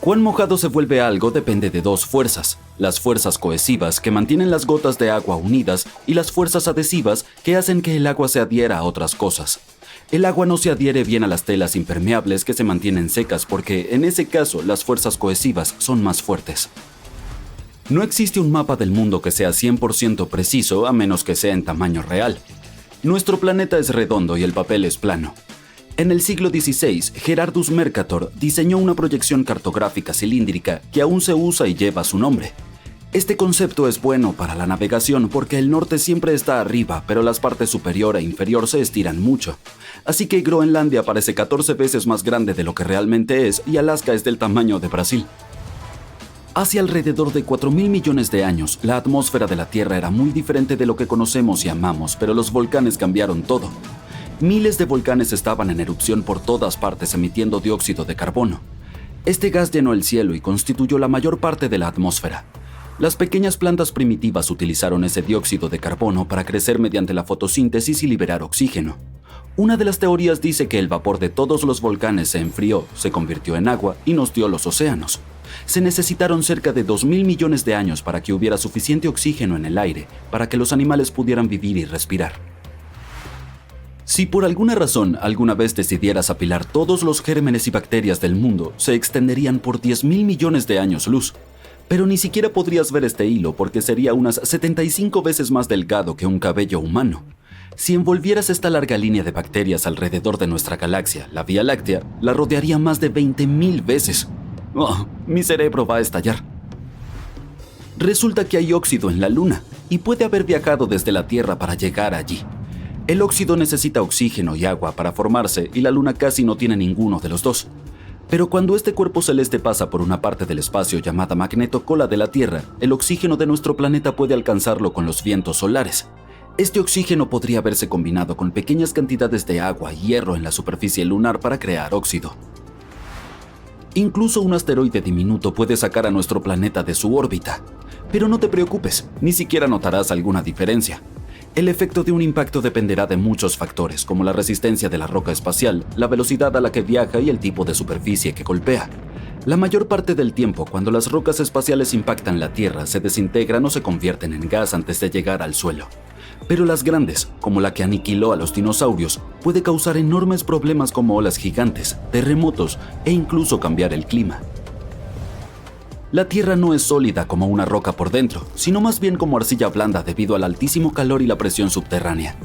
Cuán mojado se vuelve algo depende de dos fuerzas: las fuerzas cohesivas que mantienen las gotas de agua unidas y las fuerzas adhesivas que hacen que el agua se adhiera a otras cosas. El agua no se adhiere bien a las telas impermeables que se mantienen secas porque, en ese caso, las fuerzas cohesivas son más fuertes. No existe un mapa del mundo que sea 100% preciso a menos que sea en tamaño real. Nuestro planeta es redondo y el papel es plano. En el siglo XVI, Gerardus Mercator diseñó una proyección cartográfica cilíndrica que aún se usa y lleva su nombre. Este concepto es bueno para la navegación porque el norte siempre está arriba, pero las partes superior e inferior se estiran mucho. Así que Groenlandia parece 14 veces más grande de lo que realmente es y Alaska es del tamaño de Brasil. Hace alrededor de 4.000 millones de años, la atmósfera de la Tierra era muy diferente de lo que conocemos y amamos, pero los volcanes cambiaron todo. Miles de volcanes estaban en erupción por todas partes emitiendo dióxido de carbono. Este gas llenó el cielo y constituyó la mayor parte de la atmósfera. Las pequeñas plantas primitivas utilizaron ese dióxido de carbono para crecer mediante la fotosíntesis y liberar oxígeno. Una de las teorías dice que el vapor de todos los volcanes se enfrió, se convirtió en agua y nos dio los océanos. Se necesitaron cerca de 2.000 millones de años para que hubiera suficiente oxígeno en el aire para que los animales pudieran vivir y respirar. Si por alguna razón alguna vez decidieras apilar todos los gérmenes y bacterias del mundo, se extenderían por 10.000 millones de años luz. Pero ni siquiera podrías ver este hilo porque sería unas 75 veces más delgado que un cabello humano. Si envolvieras esta larga línea de bacterias alrededor de nuestra galaxia, la Vía Láctea, la rodearía más de 20.000 veces. ¡Oh! Mi cerebro va a estallar. Resulta que hay óxido en la Luna y puede haber viajado desde la Tierra para llegar allí. El óxido necesita oxígeno y agua para formarse y la Luna casi no tiene ninguno de los dos. Pero cuando este cuerpo celeste pasa por una parte del espacio llamada magnetocola de la Tierra, el oxígeno de nuestro planeta puede alcanzarlo con los vientos solares. Este oxígeno podría haberse combinado con pequeñas cantidades de agua y hierro en la superficie lunar para crear óxido. Incluso un asteroide diminuto puede sacar a nuestro planeta de su órbita. Pero no te preocupes, ni siquiera notarás alguna diferencia. El efecto de un impacto dependerá de muchos factores, como la resistencia de la roca espacial, la velocidad a la que viaja y el tipo de superficie que golpea. La mayor parte del tiempo, cuando las rocas espaciales impactan la Tierra, se desintegran o se convierten en gas antes de llegar al suelo. Pero las grandes, como la que aniquiló a los dinosaurios, puede causar enormes problemas como olas gigantes, terremotos e incluso cambiar el clima. La Tierra no es sólida como una roca por dentro, sino más bien como arcilla blanda debido al altísimo calor y la presión subterránea.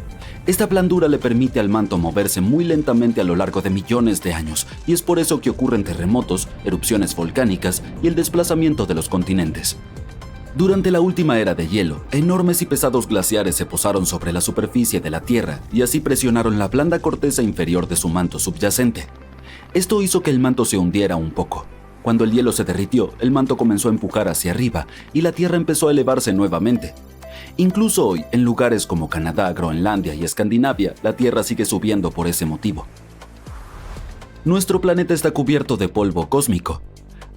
Esta blandura le permite al manto moverse muy lentamente a lo largo de millones de años, y es por eso que ocurren terremotos, erupciones volcánicas y el desplazamiento de los continentes. Durante la última era de hielo, enormes y pesados glaciares se posaron sobre la superficie de la Tierra y así presionaron la blanda corteza inferior de su manto subyacente. Esto hizo que el manto se hundiera un poco. Cuando el hielo se derritió, el manto comenzó a empujar hacia arriba y la Tierra empezó a elevarse nuevamente. Incluso hoy, en lugares como Canadá, Groenlandia y Escandinavia, la Tierra sigue subiendo por ese motivo. Nuestro planeta está cubierto de polvo cósmico.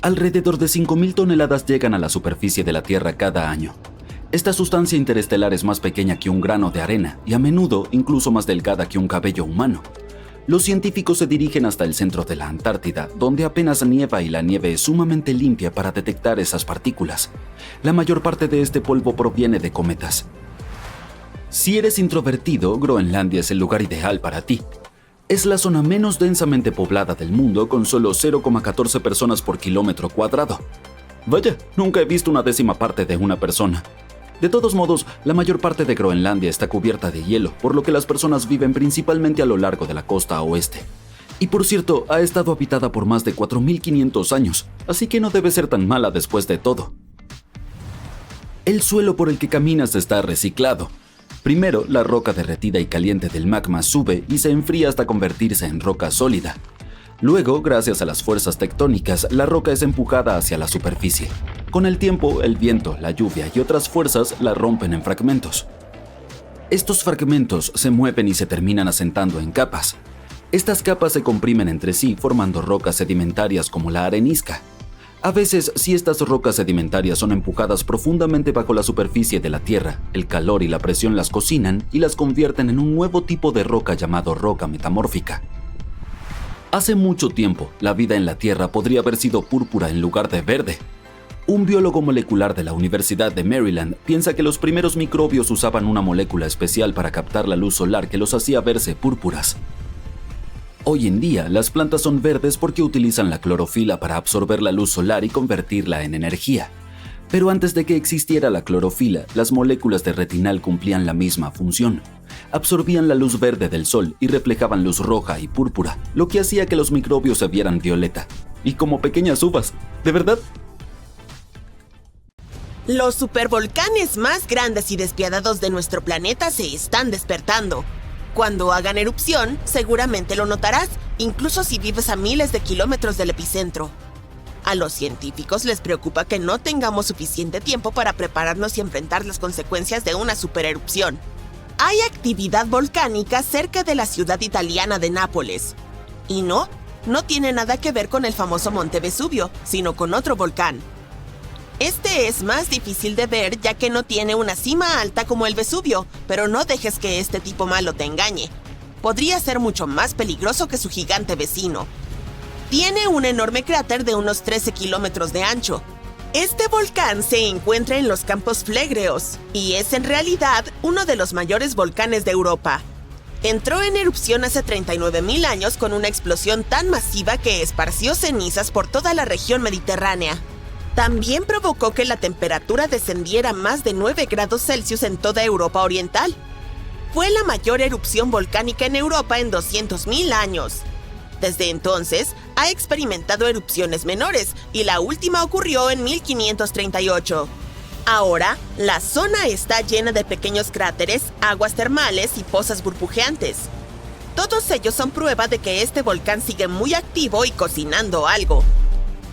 Alrededor de 5.000 toneladas llegan a la superficie de la Tierra cada año. Esta sustancia interestelar es más pequeña que un grano de arena y a menudo incluso más delgada que un cabello humano. Los científicos se dirigen hasta el centro de la Antártida, donde apenas nieva y la nieve es sumamente limpia para detectar esas partículas. La mayor parte de este polvo proviene de cometas. Si eres introvertido, Groenlandia es el lugar ideal para ti. Es la zona menos densamente poblada del mundo, con solo 0,14 personas por kilómetro cuadrado. Vaya, nunca he visto una décima parte de una persona. De todos modos, la mayor parte de Groenlandia está cubierta de hielo, por lo que las personas viven principalmente a lo largo de la costa oeste. Y por cierto, ha estado habitada por más de 4.500 años, así que no debe ser tan mala después de todo. El suelo por el que caminas está reciclado. Primero, la roca derretida y caliente del magma sube y se enfría hasta convertirse en roca sólida. Luego, gracias a las fuerzas tectónicas, la roca es empujada hacia la superficie. Con el tiempo, el viento, la lluvia y otras fuerzas la rompen en fragmentos. Estos fragmentos se mueven y se terminan asentando en capas. Estas capas se comprimen entre sí formando rocas sedimentarias como la arenisca. A veces, si estas rocas sedimentarias son empujadas profundamente bajo la superficie de la Tierra, el calor y la presión las cocinan y las convierten en un nuevo tipo de roca llamado roca metamórfica. Hace mucho tiempo, la vida en la Tierra podría haber sido púrpura en lugar de verde. Un biólogo molecular de la Universidad de Maryland piensa que los primeros microbios usaban una molécula especial para captar la luz solar que los hacía verse púrpuras. Hoy en día, las plantas son verdes porque utilizan la clorofila para absorber la luz solar y convertirla en energía. Pero antes de que existiera la clorofila, las moléculas de retinal cumplían la misma función. Absorbían la luz verde del sol y reflejaban luz roja y púrpura, lo que hacía que los microbios se vieran violeta. Y como pequeñas uvas, ¿de verdad? Los supervolcanes más grandes y despiadados de nuestro planeta se están despertando. Cuando hagan erupción, seguramente lo notarás, incluso si vives a miles de kilómetros del epicentro. A los científicos les preocupa que no tengamos suficiente tiempo para prepararnos y enfrentar las consecuencias de una supererupción. Hay actividad volcánica cerca de la ciudad italiana de Nápoles. Y no tiene nada que ver con el famoso Monte Vesubio, sino con otro volcán. Este es más difícil de ver ya que no tiene una cima alta como el Vesubio, pero no dejes que este tipo malo te engañe. Podría ser mucho más peligroso que su gigante vecino. Tiene un enorme cráter de unos 13 kilómetros de ancho. Este volcán se encuentra en los Campos Flegreos y es en realidad uno de los mayores volcanes de Europa. Entró en erupción hace 39.000 años con una explosión tan masiva que esparció cenizas por toda la región mediterránea. También provocó que la temperatura descendiera más de 9 grados Celsius en toda Europa Oriental. Fue la mayor erupción volcánica en Europa en 200.000 años. Desde entonces, ha experimentado erupciones menores y la última ocurrió en 1538. Ahora, la zona está llena de pequeños cráteres, aguas termales y pozas burbujeantes. Todos ellos son prueba de que este volcán sigue muy activo y cocinando algo.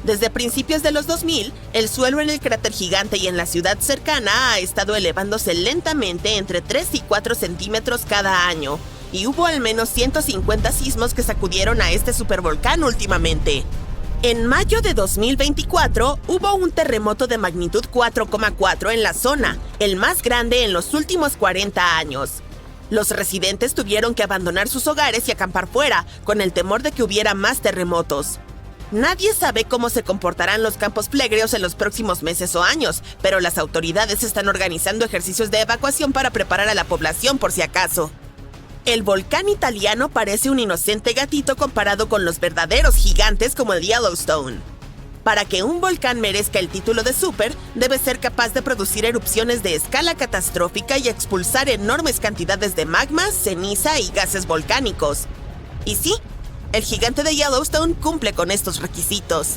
Desde principios de los 2000, el suelo en el cráter gigante y en la ciudad cercana ha estado elevándose lentamente entre 3 y 4 centímetros cada año, y hubo al menos 150 sismos que sacudieron a este supervolcán últimamente. En mayo de 2024, hubo un terremoto de magnitud 4,4 en la zona, el más grande en los últimos 40 años. Los residentes tuvieron que abandonar sus hogares y acampar fuera, con el temor de que hubiera más terremotos. Nadie sabe cómo se comportarán los campos flegreos en los próximos meses o años, pero las autoridades están organizando ejercicios de evacuación para preparar a la población por si acaso. El volcán italiano parece un inocente gatito comparado con los verdaderos gigantes como el Yellowstone. Para que un volcán merezca el título de super, debe ser capaz de producir erupciones de escala catastrófica y expulsar enormes cantidades de magma, ceniza y gases volcánicos. Y sí, el gigante de Yellowstone cumple con estos requisitos.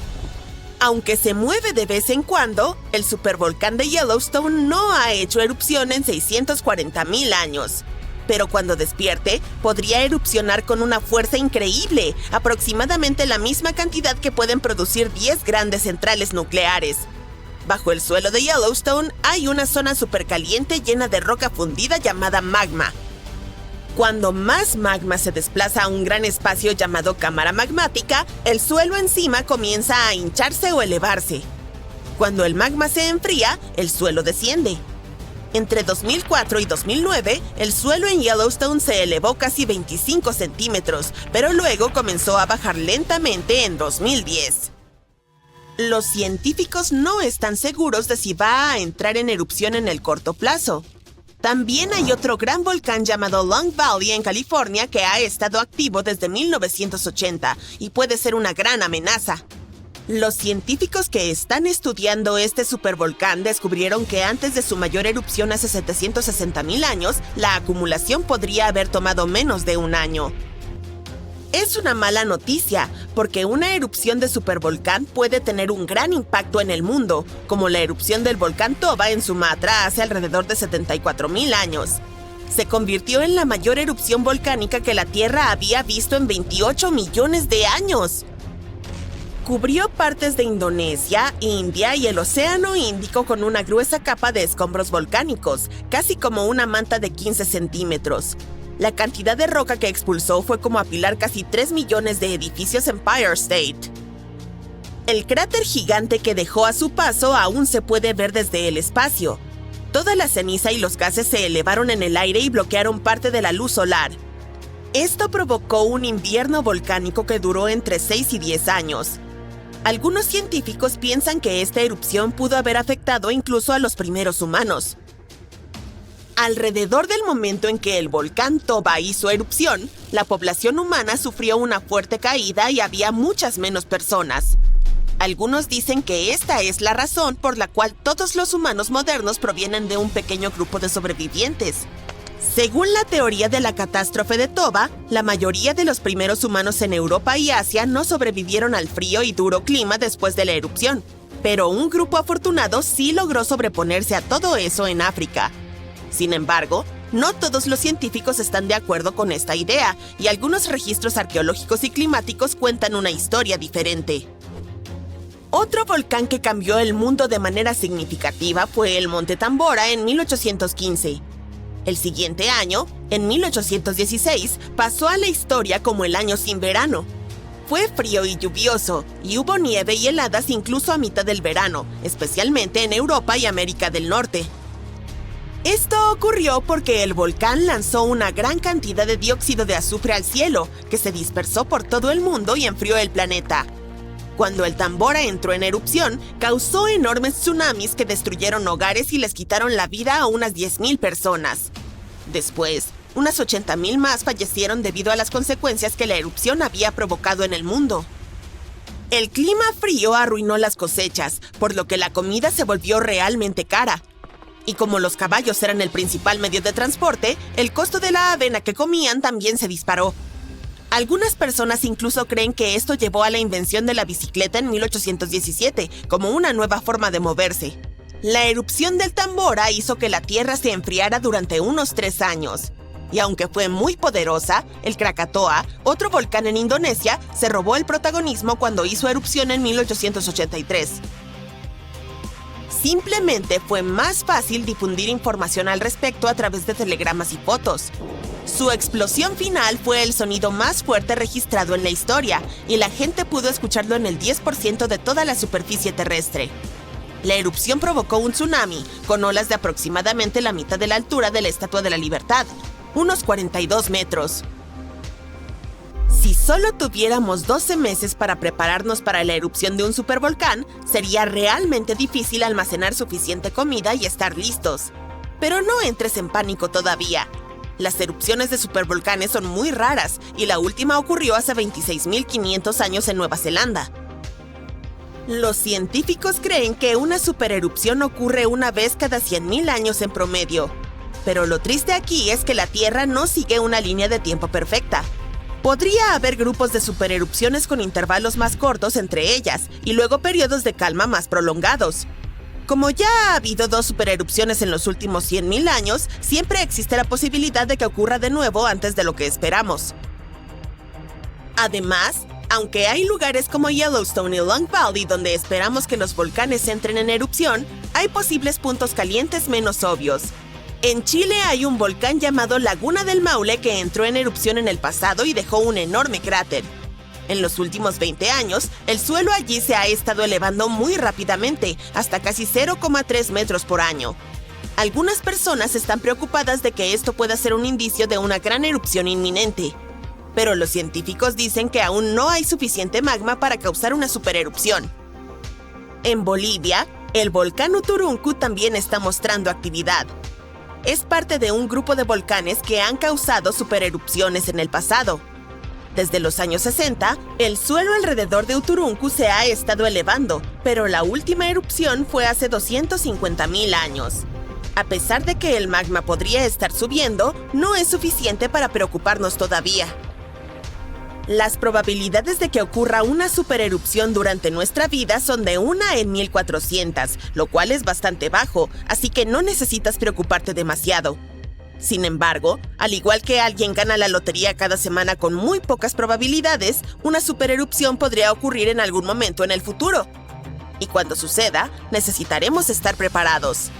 Aunque se mueve de vez en cuando, el supervolcán de Yellowstone no ha hecho erupción en 640.000 años. Pero cuando despierte, podría erupcionar con una fuerza increíble, aproximadamente la misma cantidad que pueden producir 10 grandes centrales nucleares. Bajo el suelo de Yellowstone hay una zona supercaliente llena de roca fundida llamada magma. Cuando más magma se desplaza a un gran espacio llamado cámara magmática, el suelo encima comienza a hincharse o elevarse. Cuando el magma se enfría, el suelo desciende. Entre 2004 y 2009, el suelo en Yellowstone se elevó casi 25 centímetros, pero luego comenzó a bajar lentamente en 2010. Los científicos no están seguros de si va a entrar en erupción en el corto plazo. También hay otro gran volcán llamado Long Valley en California que ha estado activo desde 1980 y puede ser una gran amenaza. Los científicos que están estudiando este supervolcán descubrieron que antes de su mayor erupción hace 760.000 años, la acumulación podría haber tomado menos de un año. Es una mala noticia, porque una erupción de supervolcán puede tener un gran impacto en el mundo, como la erupción del volcán Toba en Sumatra hace alrededor de 74.000 años. Se convirtió en la mayor erupción volcánica que la Tierra había visto en 28 millones de años. Cubrió partes de Indonesia, India y el Océano Índico con una gruesa capa de escombros volcánicos, casi como una manta de 15 centímetros. La cantidad de roca que expulsó fue como apilar casi 3 millones de edificios en Empire State. El cráter gigante que dejó a su paso aún se puede ver desde el espacio. Toda la ceniza y los gases se elevaron en el aire y bloquearon parte de la luz solar. Esto provocó un invierno volcánico que duró entre 6 y 10 años. Algunos científicos piensan que esta erupción pudo haber afectado incluso a los primeros humanos. Alrededor del momento en que el volcán Toba hizo erupción, la población humana sufrió una fuerte caída y había muchas menos personas. Algunos dicen que esta es la razón por la cual todos los humanos modernos provienen de un pequeño grupo de sobrevivientes. Según la teoría de la catástrofe de Toba, la mayoría de los primeros humanos en Europa y Asia no sobrevivieron al frío y duro clima después de la erupción. Pero un grupo afortunado sí logró sobreponerse a todo eso en África. Sin embargo, no todos los científicos están de acuerdo con esta idea, y algunos registros arqueológicos y climáticos cuentan una historia diferente. Otro volcán que cambió el mundo de manera significativa fue el Monte Tambora en 1815. El siguiente año, en 1816, pasó a la historia como el año sin verano. Fue frío y lluvioso, y hubo nieve y heladas incluso a mitad del verano, especialmente en Europa y América del Norte. Esto ocurrió porque el volcán lanzó una gran cantidad de dióxido de azufre al cielo, que se dispersó por todo el mundo y enfrió el planeta. Cuando el Tambora entró en erupción, causó enormes tsunamis que destruyeron hogares y les quitaron la vida a unas 10,000 personas. Después, unas 80,000 más fallecieron debido a las consecuencias que la erupción había provocado en el mundo. El clima frío arruinó las cosechas, por lo que la comida se volvió realmente cara. Y como los caballos eran el principal medio de transporte, el costo de la avena que comían también se disparó. Algunas personas incluso creen que esto llevó a la invención de la bicicleta en 1817, como una nueva forma de moverse. La erupción del Tambora hizo que la Tierra se enfriara durante unos 3 años. Y aunque fue muy poderosa, el Krakatoa, otro volcán en Indonesia, se robó el protagonismo cuando hizo erupción en 1883. Simplemente fue más fácil difundir información al respecto a través de telegramas y fotos. Su explosión final fue el sonido más fuerte registrado en la historia, y la gente pudo escucharlo en el 10% de toda la superficie terrestre. La erupción provocó un tsunami, con olas de aproximadamente la mitad de la altura de la Estatua de la Libertad, unos 42 metros. Si solo tuviéramos 12 meses para prepararnos para la erupción de un supervolcán, sería realmente difícil almacenar suficiente comida y estar listos. Pero no entres en pánico todavía. Las erupciones de supervolcanes son muy raras, y la última ocurrió hace 26,500 años en Nueva Zelanda. Los científicos creen que una supererupción ocurre una vez cada 100,000 años en promedio. Pero lo triste aquí es que la Tierra no sigue una línea de tiempo perfecta. Podría haber grupos de supererupciones con intervalos más cortos entre ellas, y luego periodos de calma más prolongados. Como ya ha habido 2 supererupciones en los últimos 100,000 años, siempre existe la posibilidad de que ocurra de nuevo antes de lo que esperamos. Además, aunque hay lugares como Yellowstone y Long Valley donde esperamos que los volcanes entren en erupción, hay posibles puntos calientes menos obvios. En Chile hay un volcán llamado Laguna del Maule que entró en erupción en el pasado y dejó un enorme cráter. En los últimos 20 años, el suelo allí se ha estado elevando muy rápidamente, hasta casi 0,3 metros por año. Algunas personas están preocupadas de que esto pueda ser un indicio de una gran erupción inminente. Pero los científicos dicen que aún no hay suficiente magma para causar una supererupción. En Bolivia, el volcán Uturuncu también está mostrando actividad. Es parte de un grupo de volcanes que han causado supererupciones en el pasado. Desde los años 60, el suelo alrededor de Uturuncu se ha estado elevando, pero la última erupción fue hace 250,000 años. A pesar de que el magma podría estar subiendo, no es suficiente para preocuparnos todavía. Las probabilidades de que ocurra una supererupción durante nuestra vida son de 1 en 1400, lo cual es bastante bajo, así que no necesitas preocuparte demasiado. Sin embargo, al igual que alguien gana la lotería cada semana con muy pocas probabilidades, una supererupción podría ocurrir en algún momento en el futuro. Y cuando suceda, necesitaremos estar preparados.